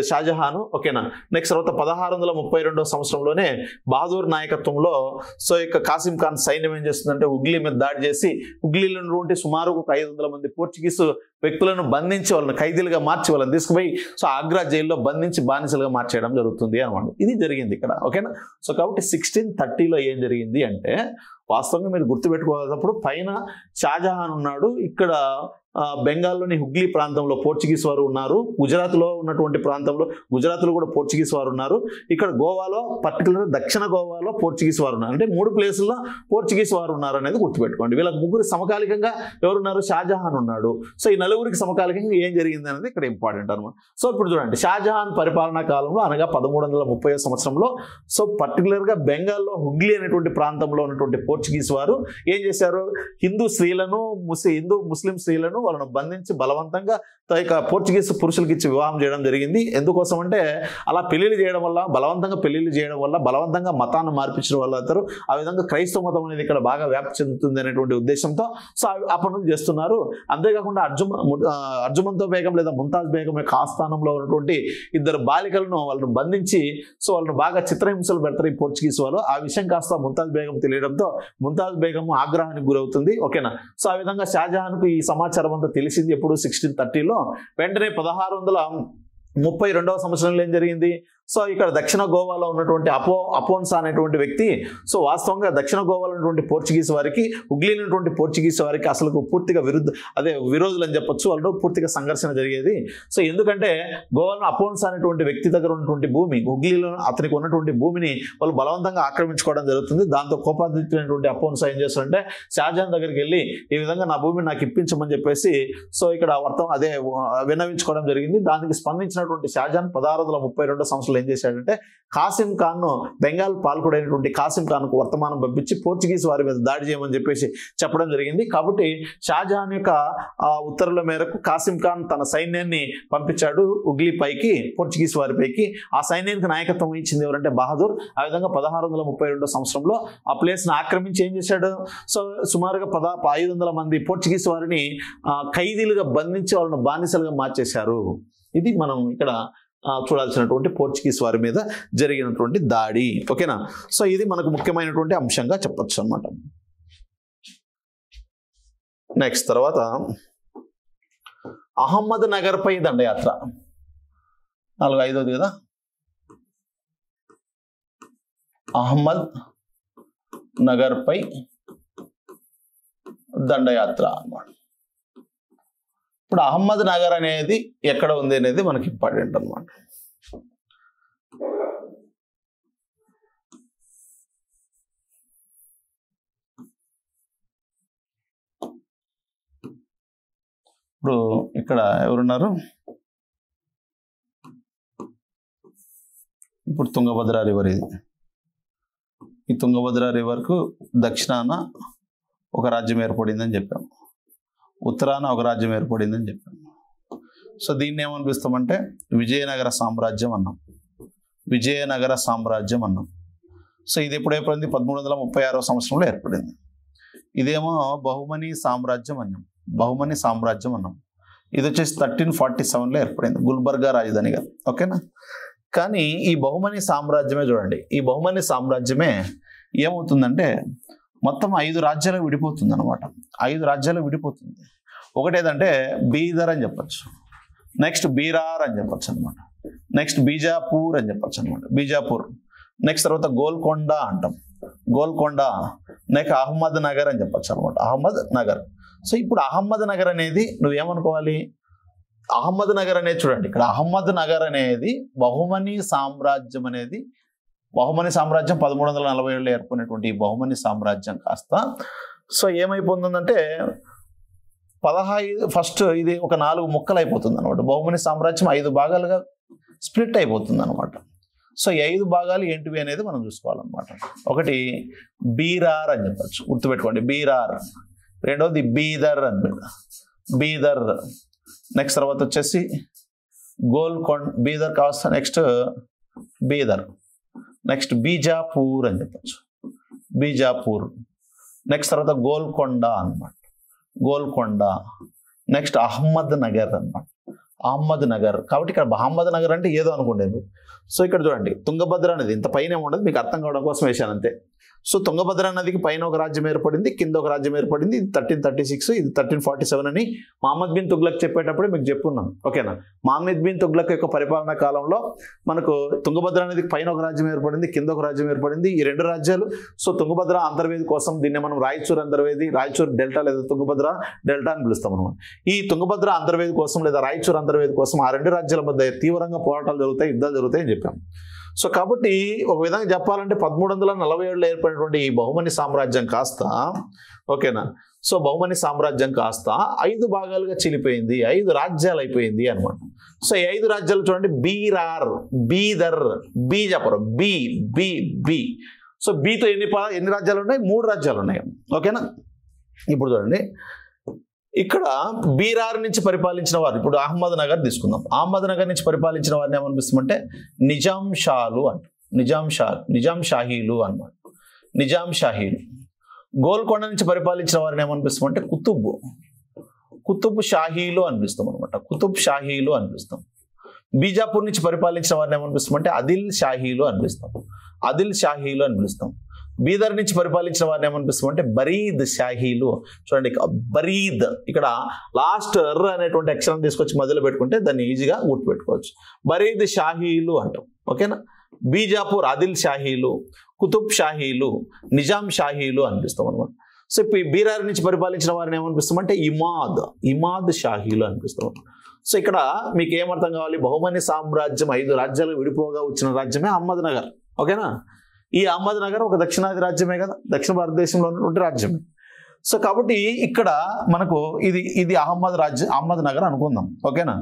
షాజహాను ఓకేనా. నెక్స్ట్ తర్వాత 1632వ సంవత్సరంలోనే బహదూర్ నాయకత్వంలో సో ఇక కాసిం ఖాన్ సైన్యం ఏం చేస్తుందంటే హుగ్లీ మీద దాడి చేసి హుగ్లీలో ఉన్నటువంటి సుమారు ఒక 500 మంది పోర్చుగీస్ వ్యక్తులను బంధించి వాళ్ళని ఖైదీలుగా మార్చి వాళ్ళని తీసుకుపోయి సో ఆగ్రా జైల్లో బంధించి బానిసలుగా మార్చేయడం జరుగుతుంది అనమాట. ఇది జరిగింది ఇక్కడ ఓకేనా. సో కాబట్టి 1630లో ఏం జరిగింది అంటే వాస్తవంగా మీరు గుర్తుపెట్టుకోవాల్సినప్పుడు పైన షాజహాన్ ఉన్నాడు, ఇక్కడ బెంగాల్లోని హుగ్లీ ప్రాంతంలో పోర్చుగీస్ వారు ఉన్నారు, గుజరాత్లో ఉన్నటువంటి ప్రాంతంలో గుజరాత్లో కూడా పోర్చుగీస్ వారు ఉన్నారు, ఇక్కడ గోవాలో పర్టికులర్ దక్షిణ గోవాలో పోర్చుగీస్ వారు ఉన్నారు. అంటే 3 ప్లేసుల్లో పోర్చుగీస్ వారు ఉన్నారు అనేది గుర్తుపెట్టుకోండి. వీళ్ళకి ముగ్గురు సమకాలికంగా ఎవరున్నారు? షాజహాన్ ఉన్నాడు. సో ఈ నలుగురికి సమకాలికంగా ఏం జరిగింది అనేది ఇక్కడ ఇంపార్టెంట్ అనమాట. సో ఇప్పుడు చూడండి, షాజహాన్ పరిపాలనా కాలంలో అనగా 1330వ సంవత్సరంలో సో పర్టికులర్గా బెంగాల్లో హుగ్లీ అనేటువంటి ప్రాంతంలో ఉన్నటువంటి పోర్చుగీస్ వారు ఏం చేశారు? హిందూ స్త్రీలను ముస్లిం స్త్రీలను వాళ్ళను బంధించి బలవంతంగా ఇక పోర్చుగీస్ పురుషులకి ఇచ్చి వివాహం చేయడం జరిగింది. ఎందుకోసం అంటే అలా పెళ్లిళ్ళు చేయడం వల్ల, బలవంతంగా పెళ్లిళ్ళు చేయడం వల్ల, బలవంతంగా మతాన్ని మార్పించడం వల్ల అంటారు. ఆ విధంగా క్రైస్తవ మతం అనేది ఇక్కడ బాగా వ్యాప్తి చెందుతుంది అనేటువంటి ఉద్దేశంతో సో అప్పటి నుంచి చేస్తున్నారు. అంతేకాకుండా అర్జుమంతో బేగం లేదా ముంతాజ్ బేగం యొక్క ఆస్థానంలో ఉన్నటువంటి 2 బాలికలను వాళ్ళను బంధించి సో వాళ్ళను బాగా చిత్రహింసలు పెడతారు ఈ పోర్చుగీస్ వాళ్ళు. ఆ విషయం కాస్త ముంతాజ్ బేగం తెలియడంతో ముంతాజ్ బేగం ఆగ్రహానికి గురవుతుంది ఓకేనా. సో ఆ విధంగా షాజహాన్కు ఈ సమాచారం అంతా తెలిసింది ఎప్పుడు 1630లో. వెంటనే 1632వ సంవత్సరంలో ఏం జరిగింది? సో ఇక్కడ దక్షిణ గోవాలో ఉన్నటువంటి అపోన్సా అనేటువంటి వ్యక్తి సో వాస్తవంగా దక్షిణ గోవాలో ఉన్నటువంటి పోర్చుగీస్ వారికి హుగ్లీ ఉన్నటువంటి పోర్చుగీస్ వారికి అసలు పూర్తిగా విరోధులు అని చెప్పొచ్చు. వాళ్ళు పూర్తిగా సంఘర్షణ జరిగేది. సో ఎందుకంటే గోవాలో అపోన్సా అనేటువంటి వ్యక్తి దగ్గర ఉన్నటువంటి భూమి, హుగ్లీలో అతనికి ఉన్నటువంటి భూమిని వాళ్ళు బలవంతంగా ఆక్రమించుకోవడం జరుగుతుంది. దాంతో కోపాదిత్యులైనటువంటి అపోన్సా ఏం చేస్తారంటే షాజహాన్ దగ్గరికి వెళ్ళి ఈ విధంగా నా భూమిని నాకు ఇప్పించమని చెప్పేసి సో ఇక్కడ విన్నవించుకోవడం జరిగింది. దానికి స్పందించినటువంటి షాజహాన్ 1632వ సంవత్సరంలో ఏం చేశాడంటే కాసిం ఖాన్ను బెంగాల్ పాలకుడైనటువంటి కాసిం ఖాన్కు వర్తమానం పంపించి పోర్చుగీస్ వారి మీద దాడి చేయమని చెప్పేసి చెప్పడం జరిగింది. కాబట్టి షాజహాన్ యొక్క ఉత్తర్వుల మేరకు కాసిం ఖాన్ తన సైన్యాన్ని పంపించాడు హుగ్లీ పైకి, పోర్చుగీస్ వారి పైకి. ఆ సైన్యానికి నాయకత్వం ఇచ్చింది ఎవరంటే బహదూర్. ఆ విధంగా 1632వ సంవత్సరంలో ఆ ప్లేస్ని ఆక్రమించి ఏం చేశాడు? సో సుమారుగా 500 మంది పోర్చుగీస్ వారిని ఖైదీలుగా బంధించి వాళ్ళని బానిసలుగా మార్చేశారు. ఇది మనం ఇక్కడ చూడాల్సినటువంటి పోర్చుగీస్ వారి మీద జరిగినటువంటి దాడి ఓకేనా. సో ఇది మనకు ముఖ్యమైనటువంటి అంశంగా చెప్పొచ్చు అనమాట. నెక్స్ట్ తర్వాత అహ్మద్ నగర్ పై దండయాత్ర 5వది కదా. అహ్మద్ నగర్ పై దండయాత్ర అన్నమాట. ఇప్పుడు అహ్మద్ నగర్ అనేది ఎక్కడ ఉంది అనేది మనకి ఇంపార్టెంట్ అనమాట. ఇప్పుడు ఇక్కడ ఎవరున్నారు? ఇప్పుడు తుంగభద్ర రివర్. ఈ తుంగభద్ర రివర్కు దక్షిణాన ఒక రాజ్యం ఏర్పడిందని చెప్పాము, ఉత్తరాన ఒక రాజ్యం ఏర్పడిందని చెప్పాము. సో దీన్ని ఏమనిపిస్తామంటే విజయనగర సామ్రాజ్యం అన్నాం. విజయనగర సామ్రాజ్యం అన్నాం. సో ఇది ఎప్పుడు ఏర్పడింది? 1336వ సంవత్సరంలో ఏర్పడింది. ఇదేమో బహుమని సామ్రాజ్యం అన్నాం. బహుమని సామ్రాజ్యం అన్నాం. ఇది వచ్చేసి 1347లో ఏర్పడింది, గుల్బర్గా రాజధానిగా ఓకేనా. కానీ ఈ బహుమని సామ్రాజ్యమే చూడండి, ఈ బహుమని సామ్రాజ్యమే ఏమవుతుందంటే మొత్తం 5 రాజ్యాలు విడిపోతుంది అనమాట. 5 రాజ్యాలు విడిపోతుంది. ఒకటి ఏదంటే బీదర్ అని చెప్పచ్చు, నెక్స్ట్ బీరార్ అని చెప్పచ్చు అనమాట, నెక్స్ట్ బీజాపూర్ అని చెప్పచ్చు అనమాట, బీజాపూర్. నెక్స్ట్ తర్వాత గోల్కొండ అంటాం, గోల్కొండ. నెక్స్ట్ అహ్మద్ నగర్ అని చెప్పచ్చు అనమాట, అహ్మద్ నగర్. సో ఇప్పుడు అహ్మద్ నగర్ అనేది నువ్వేమనుకోవాలి, అహ్మద్ నగర్ అనేది చూడండి, ఇక్కడ అహ్మద్ నగర్ అనేది బహుమని సామ్రాజ్యం అనేది, బహుమని సామ్రాజ్యం 1347లో ఏర్పడినటువంటి ఈ బహుమని సామ్రాజ్యం కాస్త సో ఏమైపోతుందంటే 15 ఫస్ట్ ఇది ఒక 4 ముక్కలు అయిపోతుంది అనమాట. బహుమని సామ్రాజ్యం 5 భాగాలుగా స్ప్లిట్ అయిపోతుంది అనమాట. సో ఈ 5 భాగాలు ఏంటివి అనేది మనం చూసుకోవాలన్నమాట. ఒకటి బీరార్ అని చెప్పచ్చు, గుర్తుపెట్టుకోండి బీరార్. రెండవది బీదర్ అని, బీదర్. నెక్స్ట్ తర్వాత వచ్చేసి గోల్కొండ, బీదర్ కాస్త నెక్స్ట్ బీదర్. నెక్స్ట్ బీజాపూర్ అని చెప్పచ్చు, బీజాపూర్. నెక్స్ట్ తర్వాత గోల్కొండ అనమాట, గోల్కొండ. నెక్స్ట్ అహ్మద్ నగర్ అనమాట, అహ్మద్ నగర్. కాబట్టి ఇక్కడ అహ్మద్ నగర్ అంటే ఏదో అనుకోండి. సో ఇక్కడ చూడండి తుంగభద్ర అనేది ఇంత పైన ఉండదు, మీకు అర్థం కావడం కోసం వేశాను అంతే. సో తుంగభద్ర నదికి పైన ఒక రాజ్యం ఏర్పడింది, కింద ఒక రాజ్యం ఏర్పడింది. ఇది 1336, ఇది 1347 అని మహమ్మద్ బిన్ తుగ్లక్ చెప్పేటప్పుడే మీకు చెప్పున్నాను. ఓకేనా, మహమ్మద్ బిన్ తుగ్లక్ యొక్క పరిపాలనా కాలంలో మనకు తుంగభద్ర నదికి పైన ఒక రాజ్యం ఏర్పడింది, కింద ఒక రాజ్యం ఏర్పడింది. ఈ 2 రాజ్యాలు సో తుంగభద్ర అంతర్వేది కోసం దీన్ని మనం రాయచూర్ అంతర్వేది, రాయచూర్ డెల్టా లేదా తుంగభద్ర డెల్టా అని పిలుస్తాం అనమాట. ఈ తుంగభద్ర అంతర్వేది కోసం లేదా రాయచూర్ అంతర్వేది కోసం ఆ 2 రాజ్యాల మధ్య తీవ్రంగా పోరాటాలు జరుగుతాయి, యుద్ధాలు జరుగుతాయి అని చెప్పాం. సో కాబట్టి ఒక విధంగా చెప్పాలంటే 1347లో ఏర్పడినటువంటి ఈ బహుమని సామ్రాజ్యం కాస్త ఓకేనా, సో బహుమని సామ్రాజ్యం కాస్త 5 భాగాలుగా చిలిపోయింది, 5 రాజ్యాలు అయిపోయింది అనమాట. సో ఈ 5 రాజ్యాలు చూడండి, Berar, Bidar, Bijapuram, B B B. So బీతో ఎన్ని రాజ్యాలు ఉన్నాయి? 3 రాజ్యాలు ఉన్నాయి. ఓకేనా, ఇప్పుడు చూడండి ఇక్కడ బీరార్ నుంచి పరిపాలించిన వారు, ఇప్పుడు అహ్మద్ నగర్ తీసుకుందాం. అహ్మద్ నగర్ నుంచి పరిపాలించిన వారిని ఏమనిపిస్తామంటే నిజాం షాలు అంట, నిజాం షాహీలు అన్నమాట, నిజాం షాహీలు. గోల్కొండ నుంచి పరిపాలించిన వారిని ఏమనిపిస్తామంటే కుతుబ్ షాహీలు అనిపిస్తాం అనమాట, కుతుబ్ షాహీలు అనిపిస్తాం. బీజాపూర్ నుంచి పరిపాలించిన వారిని ఏమనిపిస్తామంటే ఆదిల్ షాహీలు అనిపిస్తాం, ఆదిల్ షాహీలు అని పిలుస్తాం. బీదర్ నుంచి పరిపాలించిన వారిని ఏమనిపిస్తాం అంటే బరీద్ షాహీలు. చూడండి బరీద్, ఇక్కడ లాస్ట్ ఎర్ర అనేటువంటి అక్షరం తీసుకొచ్చి మధ్యలో పెట్టుకుంటే దాన్ని ఈజీగా గుర్తుపెట్టుకోవచ్చు. బరీద్ షాహీలు అంటాం. ఓకేనా, బీజాపూర్ ఆదిల్ షాహీలు, కుతుబ్ షాహీలు, నిజాం షాహీలు అనిపిస్తాం అనమాట. సో ఇప్పుడు ఈ బీరార్ నుంచి పరిపాలించిన వారిని ఏమనిపిస్తాం అంటే ఇమాద్ షాహీలు అనిపిస్తాం. సో ఇక్కడ మీకు ఏమర్థం కావాలి, బహుమని సామ్రాజ్యం 5 రాజ్యాలు విడిపోగా వచ్చిన రాజ్యమే అహ్మద్ నగర్. ఓకేనా, ఈ అహ్మద్ నగర్ ఒక దక్షిణాది రాజ్యమే కదా, దక్షిణ భారతదేశంలో ఉన్నటువంటి రాజ్యమే. సో కాబట్టి ఇక్కడ మనకు ఇది అహ్మద్ నగర్ అనుకుందాం. ఓకేనా,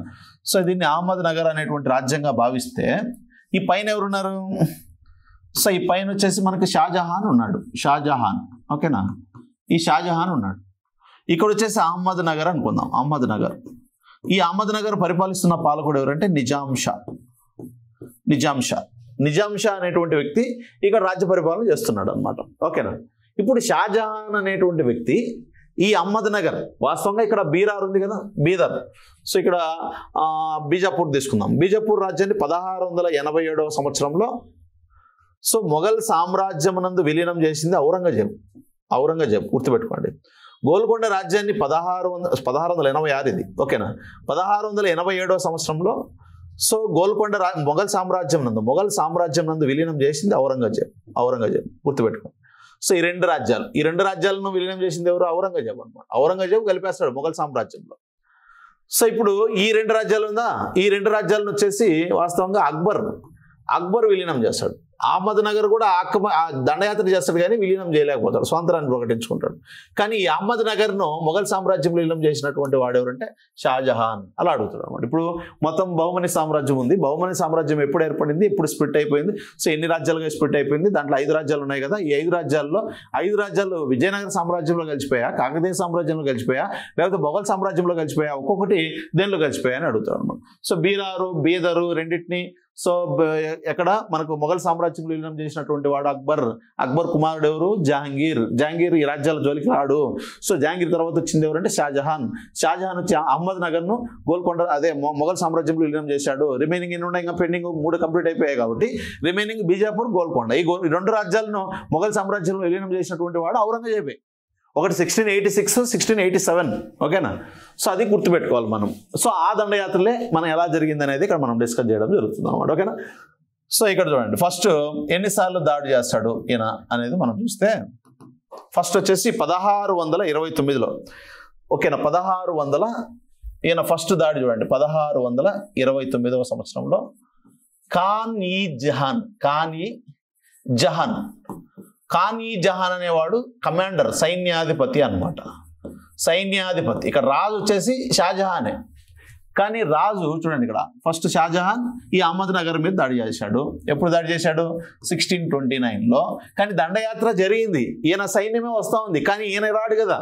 సో దీన్ని అహ్మద్ నగర్ అనేటువంటి రాజ్యంగా భావిస్తే ఈ పైన ఎవరున్నారు? సో ఈ పైన వచ్చేసి మనకి షాజహాన్ ఉన్నాడు, షాజహాన్. ఓకేనా, ఈ షాజహాన్ ఉన్నాడు. ఇక్కడ వచ్చేసి అహ్మద్ నగర్ అనుకుందాం, అహ్మద్ నగర్. ఈ అహ్మద్ నగర్ పరిపాలిస్తున్న పాలకుడు ఎవరంటే నిజాం షా అనేటువంటి వ్యక్తి ఇక్కడ రాజ్య పరిపాలన చేస్తున్నాడు అనమాట. ఓకేనా, ఇప్పుడు షాజహాన్ అనేటువంటి వ్యక్తి ఈ అహ్మద్ నగర్, వాస్తవంగా ఇక్కడ బీరార్ ఉంది కదా, బీదర్. సో ఇక్కడ బీజాపూర్ తీసుకుందాం. బీజాపూర్ రాజ్యాన్ని 1687వ సంవత్సరంలో సో మొఘల్ సామ్రాజ్యం నందు విలీనం చేసింది ఔరంగజేబ్. గుర్తుపెట్టుకోండి. గోల్కొండ రాజ్యాన్ని 1686 ఇది. ఓకేనా, 1687వ సంవత్సరంలో సో గోల్కొండ మొఘల్ సామ్రాజ్యం నందు విలీనం చేసింది ఔరంగజేబ్. గుర్తుపెట్టుకోండి. సో ఈ 2 రాజ్యాలను విలీనం చేసింది ఎవరు? ఔరంగజేబ్ అనమాట. ఔరంగజేబ్ కలిపేస్తాడు మొఘల్ సామ్రాజ్యంలో. సో ఇప్పుడు ఈ 2 రాజ్యాలు ఉందా, ఈ 2 రాజ్యాలను వచ్చేసి వాస్తవంగా అక్బర్ విలీనం చేస్తాడు. అహ్మద్ నగర్ కూడా దండయాత్ర చేస్తాడు కానీ విలీనం చేయలేకపోతాడు, స్వాతంత్రాన్ని ప్రకటించుకుంటాడు. కానీ ఈ అహ్మద్ నగర్ను మొఘల్ సామ్రాజ్యం విలీనం చేసినటువంటి వాడు ఎవరంటే షాజహాన్. అలా అడుగుతాడు అనమాట. ఇప్పుడు మొత్తం బహుమని సామ్రాజ్యం ఉంది. బహుమని సామ్రాజ్యం ఎప్పుడు ఏర్పడింది, ఎప్పుడు స్ప్లిట్ అయిపోయింది, సో ఎన్ని రాజ్యాలుగా స్ప్లిట్ అయిపోయింది, దాంట్లో 5 రాజ్యాలు ఉన్నాయి కదా. ఈ 5 రాజ్యాలు విజయనగర సామ్రాజ్యంలో కలిసిపోయా, కాకతీయ సామ్రాజ్యంలో కలిసిపోయా, లేకపోతే మొఘల్ సామ్రాజ్యంలో కలిసిపోయా, ఒక్కొక్కటి దేనిలో కలిసిపోయా అని అడుగుతాడు అనమాట. సో బీదరు రెండింటిని సో ఎక్కడ మనకు మొఘల్ సామ్రాజ్యం విలీనం చేసినటువంటి వాడు అక్బర్ కుమారుడు ఎవరు? జహాంగీర్ ఈ రాజ్యాల జోలికి రాడు. సో జహాంగీర్ తర్వాత వచ్చింది ఎవరంటే షాజహాన్ వచ్చి అహ్మద్ నగర్ను గోల్కొండ అదే మొఘల్ సామ్రాజ్యంలో విలీనం చేశాడు. రిమైనింగ్ ఎన్ని ఉన్నాయి, ఇంకా పెండింగ్ 3 కంప్లీట్ అయిపోయాయి కాబట్టి రిమైనింగ్ బీజాపూర్, గోల్కొండ. ఈ 2 రాజ్యాలను మొఘల్ సామ్రాజ్యంలో విలీనం చేసినటువంటి వాడు ఔరంగజేబే. ఒకటి 1686, 1687. ఓకేనా, సో అది గుర్తుపెట్టుకోవాలి మనం. సో ఆ దండయాత్రలే మనం ఎలా జరిగింది అనేది ఇక్కడ మనం డిస్కస్ చేయడం జరుగుతుంది అనమాట. ఓకేనా, సో ఇక్కడ చూడండి ఫస్ట్ ఎన్నిసార్లు దాడి చేస్తాడు ఈయన అనేది మనం చూస్తే ఫస్ట్ వచ్చేసి 1629లో ఓకేనా 1600 ఈయన ఫస్ట్ దాడి చూడండి 1629వ సంవత్సరంలో ఖాన్ ఈ జహాన్ అనేవాడు కమాండర్, సైన్యాధిపతి అన్నమాట. సైన్యాధిపతి. ఇక్కడ రాజు వచ్చేసి షాజహానే. కానీ రాజు చూడండి ఇక్కడ ఫస్ట్ షాజహాన్ ఈ అహ్మద్నగర్ మీద దాడి చేశాడు. ఎప్పుడు దాడి చేశాడు? 1629లో. కానీ దండయాత్ర జరిగింది, ఈయన సైన్యమే వస్తూ ఉంది, కానీ ఈయన రాడు కదా.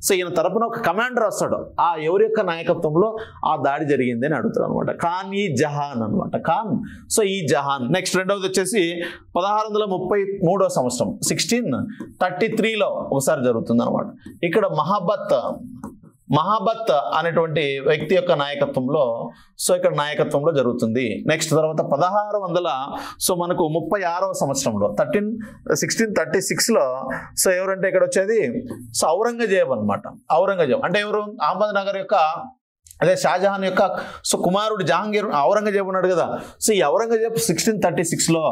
సో ఈయన తరపున ఒక కమాండర్ వస్తాడు. ఆ ఎవరి యొక్క నాయకత్వంలో ఆ దాడి జరిగింది అని అడుగుతారు అనమాట. ఖాన్ ఈ జహాన్ అనమాట. ఖాన్ సో ఈ జహాన్. నెక్స్ట్ రెండవది వచ్చేసి 1633వ సంవత్సరం 1633లో ఒకసారి జరుగుతుంది అనమాట. ఇక్కడ మహాబత్ అనేటువంటి వ్యక్తి యొక్క నాయకత్వంలో జరుగుతుంది. నెక్స్ట్ తర్వాత 1600 సో మనకు 36వ సంవత్సరంలో 1636లో సో ఎవరంటే ఇక్కడ వచ్చేది సో ఔరంగజేబ్ అనమాట. ఔరంగజేబ్ అంటే ఎవరు? అహ్మద్నగర్ యొక్క అదే షాజహాన్ యొక్క సో కుమారుడు జహాంగీర్. ఔరంగజేబ్ ఉన్నాడు కదా. సో ఈ ఔరంగజేబ్ 1636లో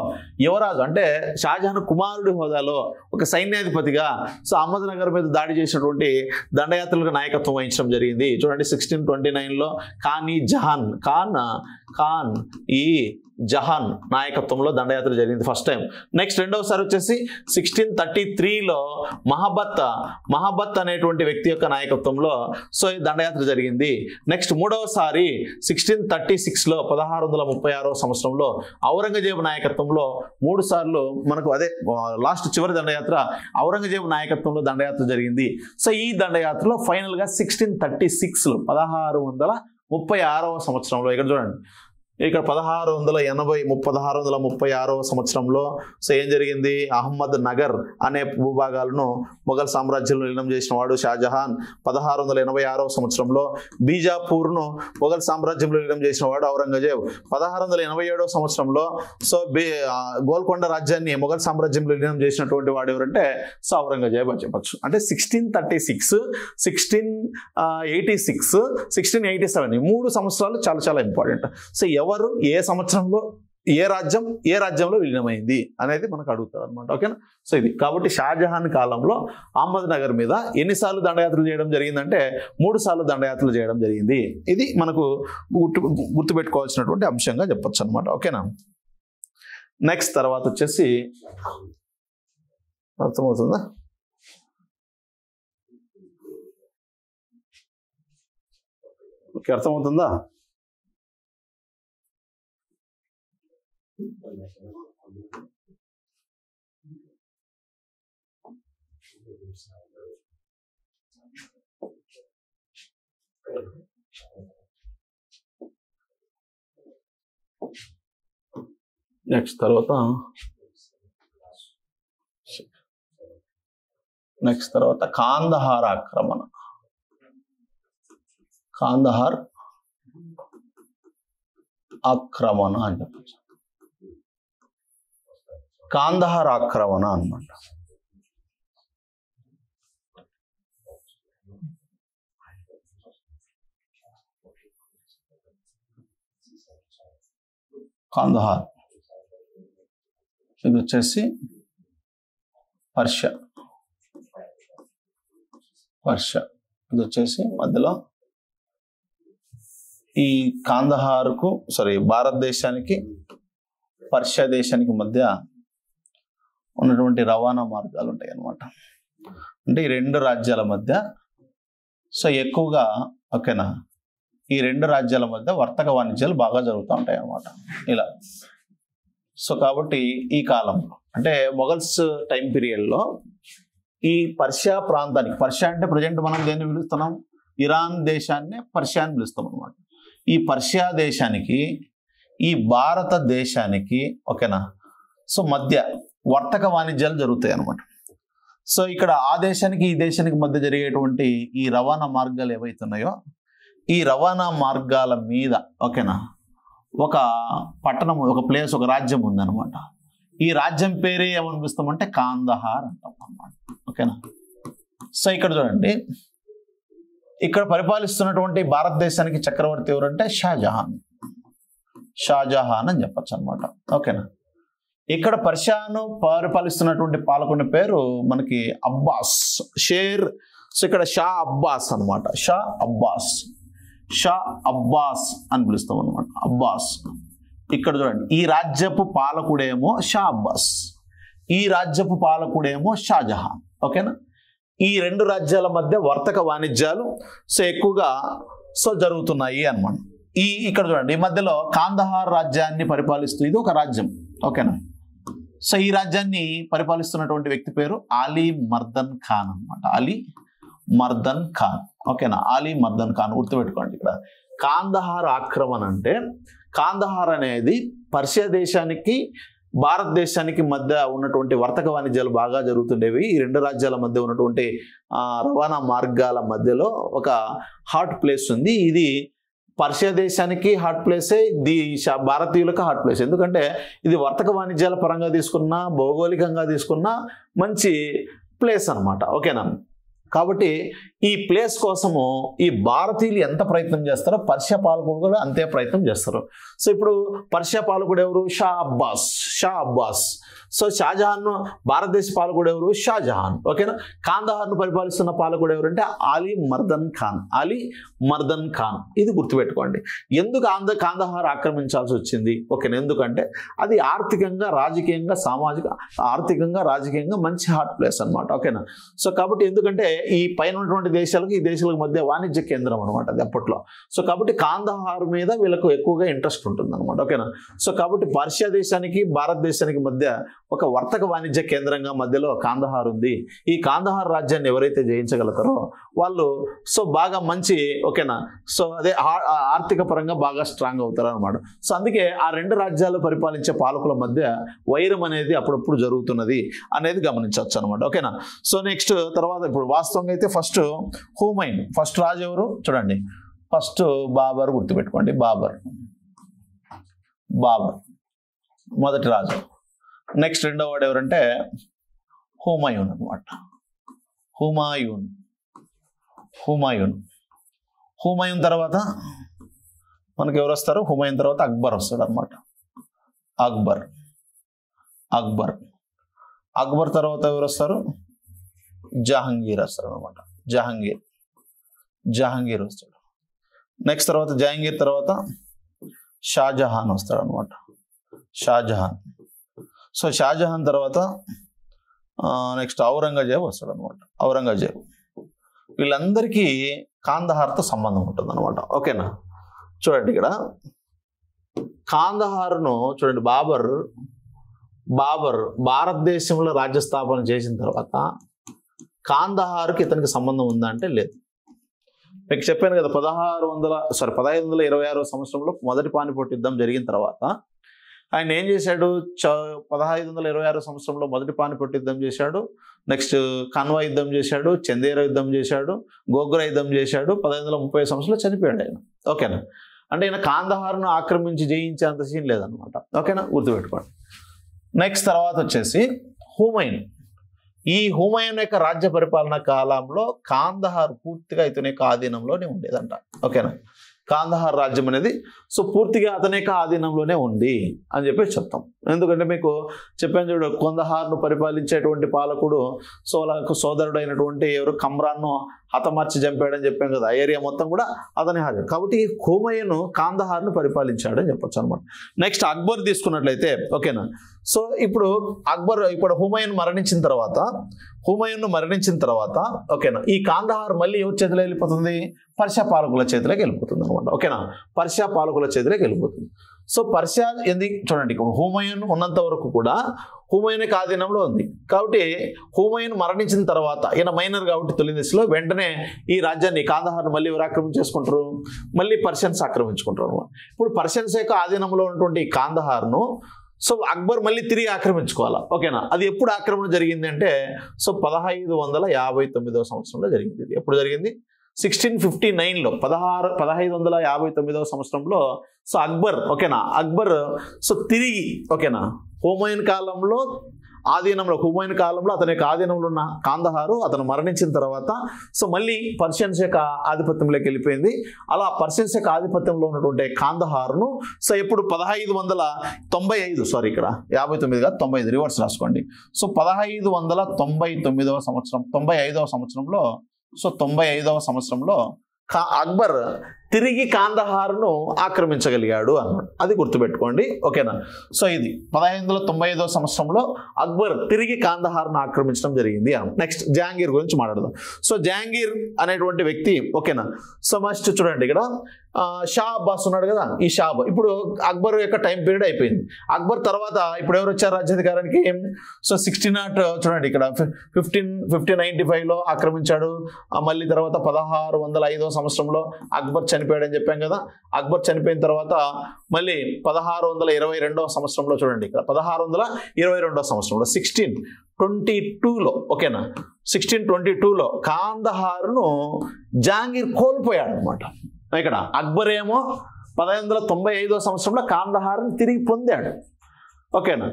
యువరాజు అంటే షాజహాన్ కుమారుడి హోదాలో ఒక సైన్యాధిపతిగా సో అహ్మద్నగర్ మీద దాడి చేసినటువంటి దండయాత్రలకు నాయకత్వం వహించడం జరిగింది. చూడండి 1629లో ఖాన్ ఈ జహాన్ నాయకత్వంలో దండయాత్ర జరిగింది ఫస్ట్ టైం. నెక్స్ట్ రెండవసారి వచ్చేసి 1633లో మహాబత్ అనేటువంటి వ్యక్తి యొక్క నాయకత్వంలో సో దండయాత్ర జరిగింది. నెక్స్ట్ మూడవసారి 1636లో 1636వ సంవత్సరంలో ఔరంగజేబు నాయకత్వంలో 3 సార్లు మనకు అదే లాస్ట్ చివరి దండయాత్ర ఔరంగజేబు నాయకత్వంలో దండయాత్ర జరిగింది. సో ఈ దండయాత్రలో ఫైనల్ గా 1636లో 1636వ సంవత్సరంలో ఇక్కడ చూడండి ఇక్కడ 1636వ సంవత్సరంలో సో ఏం జరిగింది? అహ్మద్ నగర్ అనే భూభాగాలను మొఘల్ సామ్రాజ్యంలో విలీనం చేసిన వాడు షాజహాన్. 1686వ సంవత్సరంలో బీజాపూర్ను మొఘల్ సామ్రాజ్యంలో విలీనం చేసిన వాడు ఔరంగజేబ్. 1687వ సంవత్సరంలో సో గోల్కొండ రాజ్యాన్ని మొఘల్ సామ్రాజ్యంలో విలీనం చేసినటువంటి వాడు ఎవరంటే సో ఔరంగజేబ్ అని చెప్పచ్చు. అంటే 1636, 1686, 1687 ఈ 3 సంవత్సరాలు చాలా చాలా ఇంపార్టెంట్. సో ఎవరు ఏ సంవత్సరంలో ఏ రాజ్యంలో విలీనమైంది అనేది మనకు అడుగుతారు అనమాట. ఓకేనా. సో ఇది కాబట్టి షాజహాన్ కాలంలో అహ్మద్నగర్ మీద ఎన్నిసార్లు దండయాత్రలు చేయడం జరిగిందంటే 3 సార్లు దండయాత్రలు చేయడం జరిగింది. ఇది మనకు గుర్తుపెట్టుకోవాల్సినటువంటి అంశంగా చెప్పొచ్చు అనమాట. ఓకేనా. నెక్స్ట్ తర్వాత వచ్చేసి అర్థమవుతుందా? ఓకే, అర్థమవుతుందా? నెక్స్ట్ తర్వాత కాందహార్ ఆక్రమణ. కాందహార్ ఆక్రమణ అని చెప్పచ్చు. కాందహార్ ఆక్రమణ అన్నమాట. కాందహార్ ఇది వచ్చేసి పర్షియా. ఇది వచ్చేసి మధ్యలో ఈ కాందహార్కు భారతదేశానికి పర్షియా దేశానికి మధ్య ఉన్నటువంటి రవాణా మార్గాలు ఉంటాయి అన్నమాట. అంటే ఈ 2 రాజ్యాల మధ్య సో ఎక్కువగా ఓకేనా ఈ 2 రాజ్యాల మధ్య వర్తక వాణిజ్యాలు బాగా జరుగుతూ ఉంటాయి అన్నమాట ఇలా. సో కాబట్టి ఈ కాలంలో అంటే మొఘల్స్ టైం పీరియడ్లో ఈ పర్షియా ప్రాంతానికి, పర్షియా అంటే ప్రజెంట్ మనం దేన్ని పిలుస్తున్నాం? ఇరాన్ దేశాన్ని పర్షియా అని పిలుస్తాం అనమాట. ఈ పర్షియా దేశానికి ఈ భారతదేశానికి ఓకేనా సో మధ్య వర్తక వాణిజ్యాలు జరుగుతాయి అన్నమాట. సో ఇక్కడ ఆ దేశానికి ఈ దేశానికి మధ్య జరిగేటువంటి ఈ రవాణా మార్గాలు ఏవైతున్నాయో ఈ రవాణా మార్గాల మీద ఓకేనా ఒక పట్టణం, ఒక ప్లేస్, ఒక రాజ్యం ఉందన్నమాట. ఈ రాజ్యం పేరే ఏమనిపిస్తామంటే కాందహార్ అంటాం అన్నమాట. ఓకేనా. సో ఇక్కడ చూడండి, ఇక్కడ పరిపాలిస్తున్నటువంటి భారతదేశానికి చక్రవర్తి ఎవరంటే షాజహాన్ అని చెప్పచ్చు అనమాట. ఓకేనా. ఇక్కడ పర్షియాను పరిపాలిస్తున్నటువంటి పాలకుని పేరు మనకి అబ్బాస్, షేర్ సో ఇక్కడ షా అబ్బాస్ అనమాట, షా అబ్బాస్ అని పిలుస్తాం అనమాట, అబ్బాస్. ఇక్కడ చూడండి, ఈ రాజ్యపు పాలకుడేమో షా అబ్బాస్, ఈ రాజ్యపు పాలకుడేమో షాజహాన్. ఓకేనా, ఈ రెండు రాజ్యాల మధ్య వర్తక వాణిజ్యాలు సో ఎక్కువగా జరుగుతున్నాయి అనమాట. ఇక్కడ చూడండి, ఈ మధ్యలో కాందహార్ రాజ్యాన్ని పరిపాలిస్తూ, ఇది ఒక రాజ్యం. ఓకేనా, సో ఈ రాజ్యాన్ని పరిపాలిస్తున్నటువంటి వ్యక్తి పేరు అలీ మర్దన్ ఖాన్ అనమాట, అలీ మర్దన్ ఖాన్. ఓకేనా, అలీ మర్దన్ ఖాన్ గుర్తుపెట్టుకోండి. ఇక్కడ కాందహార్ ఆక్రమణ అంటే, కాందహార్ అనేది పర్షియా దేశానికి భారతదేశానికి మధ్య ఉన్నటువంటి వర్తక వాణిజ్యాలు బాగా జరుగుతుండేవి. ఈ రెండు రాజ్యాల మధ్య ఉన్నటువంటి రవాణా మార్గాల మధ్యలో ఒక హాట్ ప్లేస్ ఉంది. ఇది పర్షియా దేశానికి హాట్ ప్లేసే, భారతీయులకు హాట్ ప్లేస్. ఎందుకంటే ఇది వర్తక వాణిజ్యాల పరంగా తీసుకున్నా, భౌగోళికంగా తీసుకున్నా మంచి ప్లేస్ అనమాట. ఓకేనా, కాబట్టి ఈ ప్లేస్ కోసము ఈ భారతీయులు ఎంత ప్రయత్నం చేస్తారో పర్షియా పాలకుడు కూడా అంతే ప్రయత్నం చేస్తారు. సో ఇప్పుడు పర్షియా పాలకుడు ఎవరు? షా అబ్బాస్. సో షాజహాన్, భారతదేశ పాలకుడు ఎవరు? షాజహాన్. ఓకేనా, కాందహార్ను పరిపాలిస్తున్న పాలకుడు ఎవరంటే అలీ మర్దన్ ఖాన్. ఇది గుర్తుపెట్టుకోండి. ఎందుకు కాందహార్ ఆక్రమించాల్సి వచ్చింది? ఓకేనా, ఎందుకంటే అది ఆర్థికంగా, రాజకీయంగా, ఆర్థికంగా రాజకీయంగా మంచి హాట్ ప్లేస్ అనమాట. ఓకేనా, సో కాబట్టి ఎందుకంటే ఈ పైన ఉన్నటువంటి దేశాలకు, ఈ దేశాలకు మధ్య వాణిజ్య కేంద్రం అనమాట అది అప్పట్లో. సో కాబట్టి కాందహార్ మీద వీళ్ళకు ఎక్కువగా ఇంట్రెస్ట్ ఉంటుంది అనమాట. ఓకేనా, సో కాబట్టి పర్షియా దేశానికి, భారతదేశానికి మధ్య ఒక వర్తక వాణిజ్య కేంద్రంగా మధ్యలో కాందహార్ ఉంది. ఈ కాందహార్ రాజ్యాన్ని ఎవరైతే జయించగలుగుతారో వాళ్ళు సో బాగా మంచి, ఓకేనా, సో అదే ఆర్థిక పరంగా బాగా స్ట్రాంగ్ అవుతారు అనమాట. సో అందుకే ఆ రెండు రాజ్యాలు పరిపాలించే పాలకుల మధ్య వైరం అనేది అప్పుడప్పుడు జరుగుతున్నది అనేది గమనించవచ్చు అనమాట. ఓకేనా, సో నెక్స్ట్ తర్వాత ఇప్పుడు వాస్తవంగా అయితే ఫస్ట్ హుమాయూన్, ఫస్ట్ రాజు ఎవరు చూడండి, ఫస్ట్ బాబర్ గుర్తుపెట్టుకోండి, బాబర్ మొదటి రాజు. నెక్స్ట్ రెండో వాడు ఎవరంటే హుమాయూన్ అనమాట, హుమాయూన్ తర్వాత మనకి ఎవరు వస్తారు? హుమాయూన్ తర్వాత అక్బర్ వస్తాడు అనమాట, అక్బర్ తర్వాత ఎవరు వస్తారు? జహాంగీర్ వస్తాడు అనమాట, జహాంగీర్ వస్తాడు. నెక్స్ట్ తర్వాత జహాంగీర్ తర్వాత షాజహాన్ వస్తాడు అనమాట, సో షాజహాన్ తర్వాత నెక్స్ట్ ఔరంగజేబ్ వస్తాడు అనమాట, వీళ్ళందరికీ కాందహార్తో సంబంధం ఉంటుంది అనమాట. ఓకేనా, చూడండి ఇక్కడ కాందహార్ను చూడండి, బాబర్ భారతదేశంలో రాజ్యస్థాపన చేసిన తర్వాత కాందహార్కి ఇతనికి సంబంధం ఉందా అంటే లేదు. మీకు చెప్పాను కదా, 1526 సంవత్సరంలో మొదటి పానిపట్టు యుద్ధం జరిగిన తర్వాత ఆయన ఏం చేశాడు? 1526 సంవత్సరంలో మొదటి పానిపట్టు యుద్ధం చేశాడు, నెక్స్ట్ కన్వా యుద్ధం చేశాడు, చందేరా యుద్ధం చేశాడు, గోగ్రా యుద్ధం చేశాడు. 1530 సంవత్సరంలో చనిపోయాడు ఆయన. ఓకేనా, అంటే ఆయన కాందహార్ను ఆక్రమించి జయించేంత సీన్ లేదనమాట. ఓకేనా, గుర్తుపెట్టుకోండి. నెక్స్ట్ తర్వాత వచ్చేసి హుమాయూన్. ఈ హుమాయూన్ యొక్క రాజ్య పరిపాలన కాలంలో కాందహార్ పూర్తిగా ఇతని యొక్క ఆధీనంలోనే ఉండేదంట. ఓకేనా, కాందహార్ రాజ్యం అనేది సో పూర్తిగా అతని యొక్క ఆధీనంలోనే ఉంది అని చెప్పేసి చెప్తాం. ఎందుకంటే మీకు చెప్పాను చూడు, కాందహార్ను పరిపాలించేటువంటి పాలకుడు సో వాళ్ళకు సోదరుడైనటువంటి ఎవరు కమ్రాన్ను హతమార్చి చంపాడని చెప్పాం కదా, ఏరియా మొత్తం కూడా అతని హాజరు. కాబట్టి హుమాయూన్ కాందహార్ను పరిపాలించాడని చెప్పొచ్చు అనమాట. నెక్స్ట్ అక్బర్ తీసుకున్నట్లయితే, ఓకేనా, సో ఇప్పుడు హుమాయూన్ మరణించిన తర్వాత ఓకేనా, ఈ కాందహార్ మళ్ళీ ఎవరి చేతిలో వెళ్ళిపోతుంది? పర్షియా పాలకుల చేతిలోకి వెళ్ళిపోతుంది అనమాట. ఓకేనా, పర్షియా పాలకుల చేతిలోకి వెళ్ళిపోతుంది. సో పర్షియా చూడండి, ఇప్పుడు హుమాయూన్ ఉన్నంత వరకు కూడా హుమాయూన్ ఆధీనంలో ఉంది. కాబట్టి హుమాయూన్ మరణించిన తర్వాత ఈయన మైనర్ కాబట్టి తొలి దశలో వెంటనే ఈ రాజ్యాన్ని కాందహార్ను మళ్ళీ ఎవరు ఆక్రమించేసుకుంటారు? మళ్ళీ పర్షియన్స్ ఆక్రమించుకుంటారు అనమాట. ఇప్పుడు పర్షియన్స్ యొక్క ఆధీనంలో ఉన్నటువంటి కాందహార్ను సో అక్బర్ మళ్ళీ తిరిగి ఆక్రమించుకోవాలా. ఓకేనా, అది ఎప్పుడు ఆక్రమణ జరిగింది అంటే సో 1559 సంవత్సరంలో జరిగింది. ఇది ఎప్పుడు జరిగింది? 1659లో 1559 సంవత్సరంలో సో అక్బర్, ఓకేనా, సో తిరిగి, ఓకేనా, హుమాయూన్ కాలంలో అతని యొక్క ఆధీనంలో ఉన్న కాందహారు అతను మరణించిన తర్వాత సో మళ్ళీ పర్షియన్స్ యొక్క ఆధిపత్యంలోకి వెళ్ళిపోయింది. అలా పర్షియన్స్ యొక్క ఆధిపత్యంలో ఉన్నటువంటి కాందహార్ను సో ఎప్పుడు 1595 ఇక్కడ 59 కాదు 95 రివర్స్ రాసుకోండి. సో 1595 సంవత్సరంలో సో 95వ సంవత్సరంలో అక్బర్ తిరిగి కాందహార్ను ఆక్రమించగలిగాడు అన్నాడు. అది గుర్తుపెట్టుకోండి, ఓకేనా. సో ఇది 1595వ సంవత్సరంలో అక్బర్ తిరిగి కాందహార్ను ఆక్రమించడం జరిగింది అన్నాడు. నెక్స్ట్ జహాంగీర్ గురించి మాట్లాడదాం. సో జహాంగీర్ అనేటువంటి వ్యక్తి, ఓకేనా. సో మస్ట్ చూడండి, ఇక్కడ షా అబ్బాస్ ఉన్నాడు కదా, ఈ షా అబ్బాస్ ఇప్పుడు అక్బర్ యొక్క టైం పీరియడ్ అయిపోయింది. అక్బర్ తర్వాత ఇప్పుడు ఎవరు వచ్చారు రాజ్యాధికారానికి? సో 16 చూడండి, ఇక్కడ 1595లో ఆక్రమించాడు. మళ్ళీ తర్వాత 1605వ సంవత్సరంలో అక్బర్ చనిపోయాడని చెప్పాం కదా. అక్బర్ చనిపోయిన తర్వాత మళ్ళీ 1622వ సంవత్సరంలో చూడండి, ఇక్కడ 1622వ సంవత్సరంలో 1622లో, ఓకేనా, 1622లో కాందహార్ను జహాంగీర్ కోల్పోయాడు అనమాట. ఇక్కడ అక్బర్ ఏమో 1595వ సంవత్సరంలో కాందహార్ని తిరిగి పొందాడు, ఓకేనా,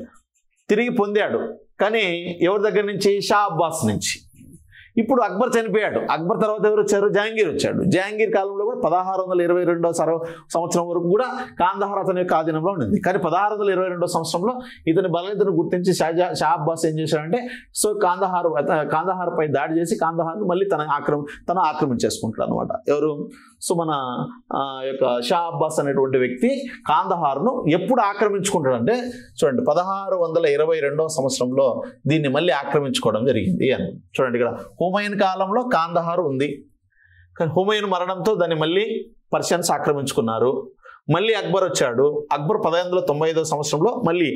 తిరిగి పొందాడు. కానీ ఎవరి దగ్గర నుంచి? షా అబ్బాస్ నుంచి. ఇప్పుడు అక్బర్ చనిపోయాడు. అక్బర్ తర్వాత ఎవరు వచ్చారు? జహాంగీర్ వచ్చాడు. జహాంగీర్ కాలంలో కూడా 1622వ సంవత్సరం వరకు కూడా కాందహార్ అతని యొక్క ఆధీనంలో ఉండింది. కానీ 1622వ సంవత్సరంలో ఇతని బలహీనతను గుర్తించి షా అబ్బాస్ ఏం చేశాడంటే, సో కాందహార్ పై దాడి చేసి కాందహార్ను మళ్ళీ తను ఆక్రమించేసుకుంటాడు అనమాట. ఎవరు? సో మన యొక్క షా అబ్బాస్ అనేటువంటి వ్యక్తి కాందహార్ను ఎప్పుడు ఆక్రమించుకుంటాడంటే చూడండి, 1622వ సంవత్సరంలో దీన్ని మళ్ళీ ఆక్రమించుకోవడం జరిగింది అని చూడండి. ఇక్కడ హుమాయూన్ కాలంలో కాందహార్ ఉంది, కానీ హుమాయూన్ మరణంతో దాన్ని మళ్ళీ పర్షియన్స్ ఆక్రమించుకున్నారు. మళ్ళీ అక్బర్ వచ్చాడు. అక్బర్ 1595వ సంవత్సరంలో మళ్ళీ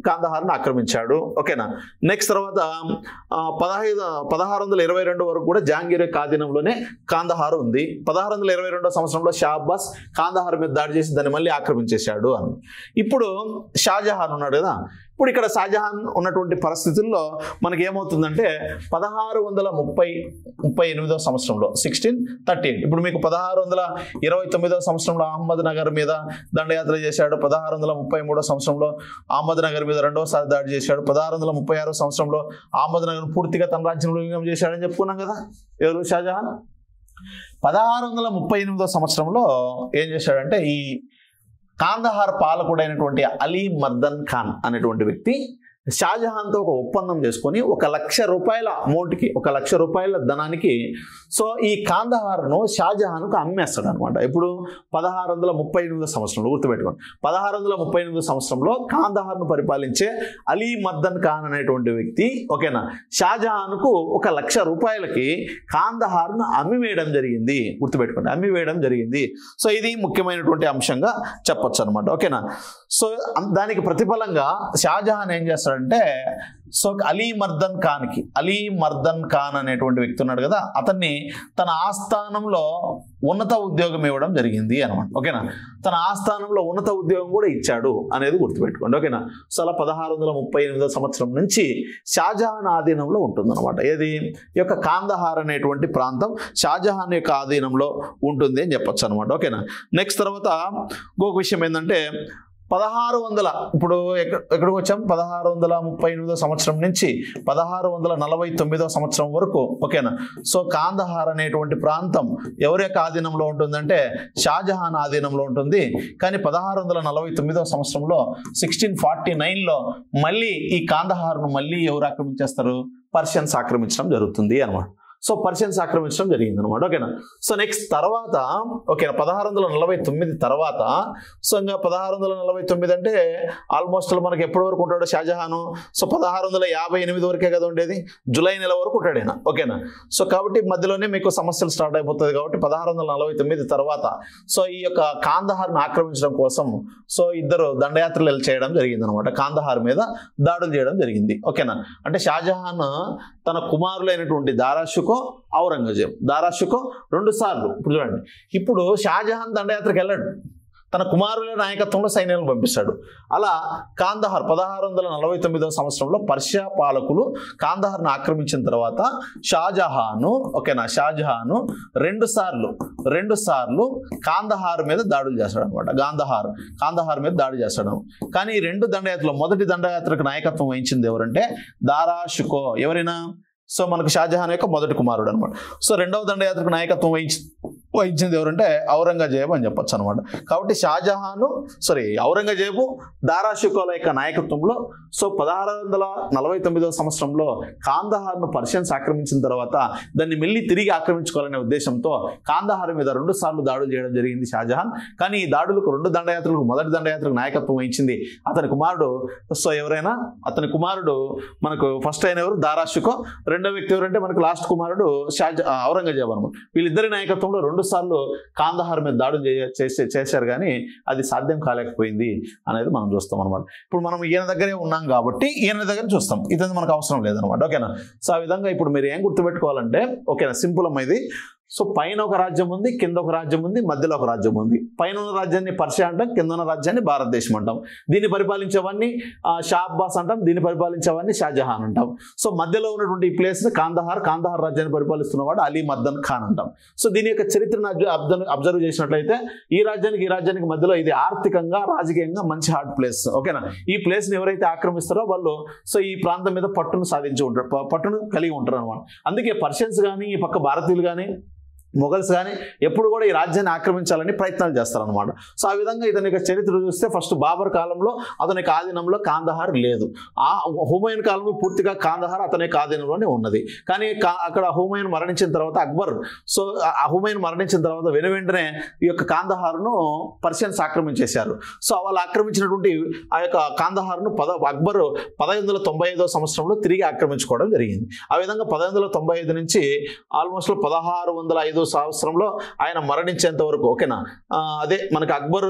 కాందహార్ను ఆక్రమించాడు, ఓకేనా. నెక్స్ట్ తర్వాత 1622 వరకు కూడా జహాంగీర్ యొక్క ఆధీనంలోనే కాందహార్ ఉంది. 1622వ సంవత్సరంలో షా అబ్బాస్ కాందహార్ మీద దాడి చేసి దాన్ని మళ్ళీ ఆక్రమించేశాడు అని. ఇప్పుడు షాజహాన్ ఉన్నాడు కదా. ఇప్పుడు ఇక్కడ షాజహాన్ ఉన్నటువంటి పరిస్థితుల్లో మనకి ఏమవుతుందంటే 1638వ సంవత్సరంలో 1638, ఇప్పుడు మీకు 1629వ సంవత్సరంలో అహ్మద్ నగర్ మీద దండయాత్ర చేశాడు. 1633వ సంవత్సరంలో అహ్మద్ నగర్ మీద రెండవసారి దాడి చేశాడు. 1636వ సంవత్సరంలో అహ్మద్ నగర్ పూర్తిగా తన రాజ్యంలో విలీనం చేశాడని చెప్పుకున్నాం కదా. ఎవరు? షాజహాన్. 1638వ సంవత్సరంలో ఏం చేశాడంటే, ఈ కాందహార్ పాలకుడైనటువంటి అలీ మర్దన్ ఖాన్ అనేటువంటి వ్యక్తి షాజహాన్తో ఒక ఒప్పందం చేసుకొని 1,00,000 రూపాయల అమౌంట్కి, 1,00,000 రూపాయల ధనానికి సో ఈ కాందహార్ను షాజహాన్కు అమ్మేస్తాడు అనమాట. ఇప్పుడు 1638వ సంవత్సరంలో గుర్తుపెట్టుకోండి, 1638వ సంవత్సరంలో కాందహార్ను పరిపాలించే అలీ మర్దన్ ఖాన్ అనేటువంటి వ్యక్తి, ఓకేనా, షాజహాన్కు 1,00,000 రూపాయలకి కాందహార్ను అమ్మివేయడం జరిగింది. గుర్తుపెట్టుకోండి, అమ్మివేయడం జరిగింది. సో ఇది ముఖ్యమైనటువంటి అంశంగా చెప్పొచ్చు అనమాట, ఓకేనా. సో దానికి ప్రతిఫలంగా షాజహాన్ ఏం చేస్తాడంటే, సో అలీ మర్దన్ ఖాన్ అనేటువంటి వ్యక్తి ఉన్నాడు కదా, అతన్ని తన ఆస్థానంలో ఉన్నత ఉద్యోగం ఇవ్వడం జరిగింది అనమాట, ఓకేనా. తన ఆస్థానంలో ఉన్నత ఉద్యోగం కూడా ఇచ్చాడు అనేది గుర్తుపెట్టుకోండి, ఓకేనా. సో అలా 1638వ సంవత్సరం నుంచి షాజహాన్ ఆధీనంలో ఉంటుంది అనమాట. ఏది? ఈ యొక్క కాందహార్ అనేటువంటి ప్రాంతం షాజహాన్ యొక్క ఆధీనంలో ఉంటుంది అని చెప్పొచ్చు అనమాట, ఓకేనా. నెక్స్ట్ తర్వాత ఇంకొక విషయం ఏంటంటే 1600 ఇప్పుడు ఎక్కడికి వచ్చాం? 1638వ సంవత్సరం నుంచి 1649వ సంవత్సరం వరకు, ఓకేనా. సో కాందహార్ అనేటువంటి ప్రాంతం ఎవరి యొక్క ఆధీనంలో ఉంటుందంటే షాజహాన్ ఆధీనంలో ఉంటుంది. కానీ 1649వ సంవత్సరంలో 1649లో మళ్ళీ ఈ కాందహార్ను మళ్ళీ ఎవరు ఆక్రమించేస్తారు? పర్షియన్స్ ఆక్రమించడం జరుగుతుంది అనమాట. సో పర్షియన్స్ ఆక్రమించడం జరిగింది అనమాట, ఓకేనా. సో నెక్స్ట్ తర్వాత, ఓకేనా, 1649 తర్వాత, సో ఇంకా 1649 అంటే ఆల్మోస్ట్ మనకి ఎప్పటి వరకు ఉంటాడు షాజహాను? సో 1658 వరకే కదా ఉండేది, జూలై నెల వరకు ఉంటాడు ఆయన, ఓకేనా. సో కాబట్టి మధ్యలోనే మీకు సమస్యలు స్టార్ట్ అయిపోతుంది. కాబట్టి 1649 తర్వాత సో ఈ యొక్క కాందహార్ను ఆక్రమించడం కోసం సో ఇద్దరు దండయాత్రలు చేయడం జరిగింది అనమాట. కాందహార్ మీద దాడులు చేయడం జరిగింది, ఓకేనా. అంటే షాజహాన్ తన కుమారులైనటువంటి దారాషుకో, ఔరంగజేబ్, దారాషుకో 2 సార్లు, ఇప్పుడు చూడండి, ఇప్పుడు షాజహాన్ దండయాత్రకు వెళ్ళాడు, తన కుమారుల నాయకత్వంలో సైన్యాలను పంపిస్తాడు. అలా కాందహార్ 1649వ సంవత్సరంలో పర్షియా పాలకులు కాందహార్ను ఆక్రమించిన తర్వాత షాజహాను, ఓకేనా, షాజహాను రెండు సార్లు కాందహార్ మీద దాడులు చేస్తాడు అనమాట. కాందహార్ మీద దాడి చేస్తాడు. కానీ ఈ 2 దండయాత్రలు, మొదటి దండయాత్రకు నాయకత్వం వహించింది ఎవరంటే దారాషుకో. ఎవరైనా? సో మనకు షాజహాన్ యొక్క మొదటి కుమారుడు అనమాట. సో రెండవ దండయాత్రకు నాయకత్వం వహించింది ఎవరంటే ఔరంగజేబు అని చెప్పొచ్చు అనమాట. కాబట్టి ఔరంగజేబు దారా షికోల యొక్క నాయకత్వంలో 1649 సంవత్సరంలో కాందహార్ను పర్షియన్స్ ఆక్రమించిన తర్వాత దాన్ని మళ్ళీ తిరిగి ఆక్రమించుకోవాలనే ఉద్దేశంతో కాందహార్ మీద 2 సార్లు దాడులు చేయడం జరిగింది షాజహాన్. కానీ ఈ దాడులకు 2 దండయాత్రలకు మొదటి దండయాత్రకు నాయకత్వం వహించింది అతని కుమారుడు. అతని కుమారుడు మనకు ఫస్ట్ అయిన ఎవరు దారా షికో, రెండో వ్యక్తి ఎవరంటే మనకు లాస్ట్ కుమారుడు ఔరంగజేబు అనమాట. వీళ్ళిద్దరి నాయకత్వంలో 2 సార్లు కాందహార్ మీద దాడులు చేశారు కానీ అది సాధ్యం కాలేకపోయింది అనేది మనం చూస్తాం అనమాట. ఇప్పుడు మనం ఈయన దగ్గరే ఉన్నాం కాబట్టి ఈయన దగ్గర చూస్తాం, ఇతను మనకు అవసరం లేదనమాట. ఓకేనా. సో ఆ విధంగా ఇప్పుడు మీరు ఏం గుర్తుపెట్టుకోవాలంటే, ఓకేనా, సింపుల్ అమ్మ ఇది. సో పైన ఒక రాజ్యం ఉంది, కింద ఒక రాజ్యం ఉంది, మధ్యలో ఒక రాజ్యం ఉంది. పైన ఉన్న రాజ్యాన్ని పర్షియా అంటాం, కింద ఉన్న రాజ్యాన్ని భారతదేశం అంటాం. దీన్ని పరిపాలించేవాడిని షా అబ్బాస్ అంటాం, దీన్ని పరిపాలించేవాడిని షాజహాన్ అంటాం. సో మధ్యలో ఉన్నటువంటి ఈ ప్లేస్ కాందహార్ రాజ్యాన్ని పరిపాలిస్తున్నవాడు అలీ మర్దన్ ఖాన్ అంటాం. సో దీని యొక్క చరిత్రను అబ్జర్వ్ చేసినట్లయితే ఈ రాజ్యానికి మధ్యలో ఇది ఆర్థికంగా రాజకీయంగా మంచి హార్డ్ ప్లేస్. ఓకేనా. ఈ ప్లేస్ని ఎవరైతే ఆక్రమిస్తారో వాళ్ళు ఈ ప్రాంతం మీద పట్టును సాధించి ఉంటారు, పట్టును కలిగి ఉంటారు అనమాట. అందుకే పర్షియన్స్ కానీ ఈ పక్క భారతీయులు కానీ మొఘల్స్ కానీ ఎప్పుడు కూడా ఈ రాజ్యాన్ని ఆక్రమించాలని ప్రయత్నాలు చేస్తారనమాట. సో ఆ విధంగా ఇతని యొక్క చరిత్ర చూస్తే ఫస్ట్ బాబర్ కాలంలో అతని ఆధీనంలో కాందహార్ లేదు. ఆ హుమాయూన్ కాలంలో పూర్తిగా కాందహార్ అతని ఆధీనంలోనే ఉన్నది. కానీ అక్కడ హుమాయూన్ మరణించిన తర్వాత అక్బర్, హుమాయూన్ మరణించిన తర్వాత వెంటనే ఈ యొక్క కాందహార్ను పర్షియన్స్ ఆక్రమించేశారు. సో వాళ్ళు ఆక్రమించినటువంటి ఆ యొక్క కాందహార్ను అక్బర్ 1595 సంవత్సరంలో తిరిగి ఆక్రమించుకోవడం జరిగింది. ఆ విధంగా 1595 నుంచి ఆల్మోస్ట్ 1605 సంవత్సరంలో ఆయన మరణించేంత వరకు, ఓకేనా, అదే మనకి అక్బర్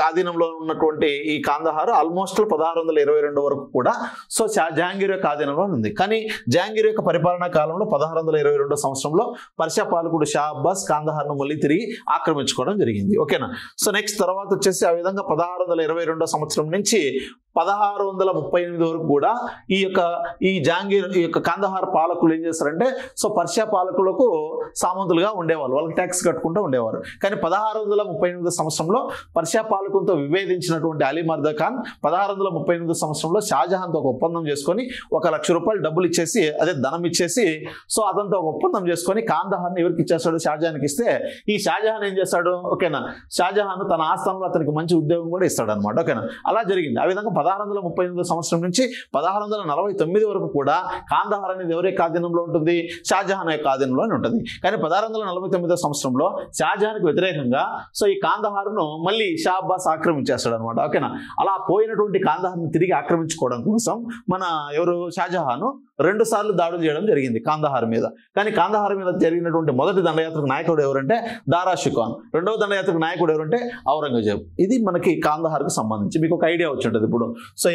ఆధీనంలో ఉన్నటువంటి ఈ కాందహార్ ఆల్మోస్ట్ 1622 వరకు కూడా జహాంగీర్ యొక్క ఆధీనంలో ఉంది. కానీ జహాంగీర్ యొక్క పరిపాలనా కాలంలో 1622 సంవత్సరంలో పర్షియా పాలకుడు షా అబ్బాస్ కాందహార్ను మళ్ళీ తిరిగి ఆక్రమించుకోవడం జరిగింది. ఓకేనా. సో నెక్స్ట్ తర్వాత వచ్చేసి ఆ విధంగా 1622 సంవత్సరం నుంచి 1638 వరకు కూడా ఈ జహాంగీర్ ఈ యొక్క కాందహార్ పాలకులు ఏం చేస్తారంటే పర్షియా పాలకులకు సామంతులుగా ఉండేవాళ్ళు, వాళ్ళకి ట్యాక్స్ కట్టుకుంటూ ఉండేవారు. కానీ 1638 సంవత్సరంలో పర్షియా పాలకులతో విభేదించినటువంటి అలీ మర్దన్ ఖాన్ 1638 సంవత్సరంలో షాజహాన్తో ఒక ఒప్పందం చేసుకొని ₹1,00,000 డబ్బులు ఇచ్చేసి, అదే ధనం ఇచ్చేసి, అతనితో ఒక ఒప్పందం చేసుకొని కాందహార్ని ఎవరికి ఇచ్చేస్తాడు, షాజహాన్కి ఇస్తే ఈ షాజహాన్ ఏం చేస్తాడు, ఓకేనా, షాజహాన్ తన ఆస్థానంలో అతనికి మంచి ఉద్యోగం కూడా ఇస్తాడు అనమాట. ఓకేనా. అలా జరిగింది. ఆ విధంగా 1638 సంవత్సరం నుంచి 1649 వరకు కూడా కాందహార్ అనేది ఎవరి ఆధీనంలో ఉంటుంది, షాజహాన్ యొక్క ఆధీనంలోనే ఉంటుంది. కానీ 1649 సంవత్సరంలో షాజహాన్కి వ్యతిరేకంగా ఈ కాందహార్ను మళ్ళీ షా అబ్బాస్ ఆక్రమించేస్తాడు అనమాట. ఓకేనా. అలా పోయినటువంటి కాందహార్ని తిరిగి ఆక్రమించుకోవడం కోసం ఎవరు షాజహాన్ 2 సార్లు దాడులు చేయడం జరిగింది కాందహార్ మీద. కానీ కాందహార్ మీద జరిగినటువంటి మొదటి దండయాత్రకు నాయకుడు ఎవరంటే దారా షికో, రెండవ దండయాత్రకు నాయకుడు ఎవరంటే ఔరంగజేబు. ఇది మనకి కాందహార్కు సంబంధించి మీకు ఒక ఐడియా వచ్చి ఉంటుంది ఇప్పుడు.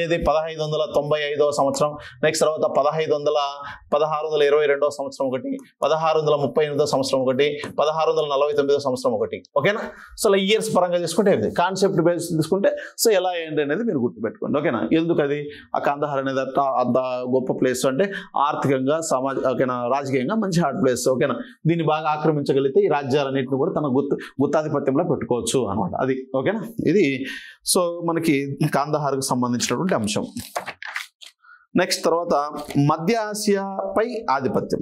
ఇది 1595 సంవత్సరం, నెక్స్ట్ తర్వాత 1622 సంవత్సరం ఒకటి, 1638 సంవత్సరం ఒకటి, 1649 సంవత్సరం ఒకటి. ఓకేనా. ఈ ఇయర్స్ పరంగా తీసుకుంటే ఇది కాన్సెప్ట్ బేస్ తీసుకుంటే ఎలా ఏంటి అనేది మీరు గుర్తుపెట్టుకోండి. ఓకేనా. ఎందుకు అది ఆ కాందహార్ అనేది అంత గొప్ప ప్లేస్ అంటే ఆర్థికంగా ఓకేనా, రాజకీయంగా మంచి హార్డ్ ప్లేస్. ఓకేనా. దీన్ని బాగా ఆక్రమించగలిగితే ఈ రాజ్యాలన్నింటినీ కూడా తన గుత్తాధిపత్యంలో పెట్టుకోవచ్చు అనమాట. అది ఓకేనా. ఇది మనకి కాందహార్కు సంబంధించినటువంటి అంశం. నెక్స్ట్ తర్వాత మధ్య ఆసియాపై ఆధిపత్యం.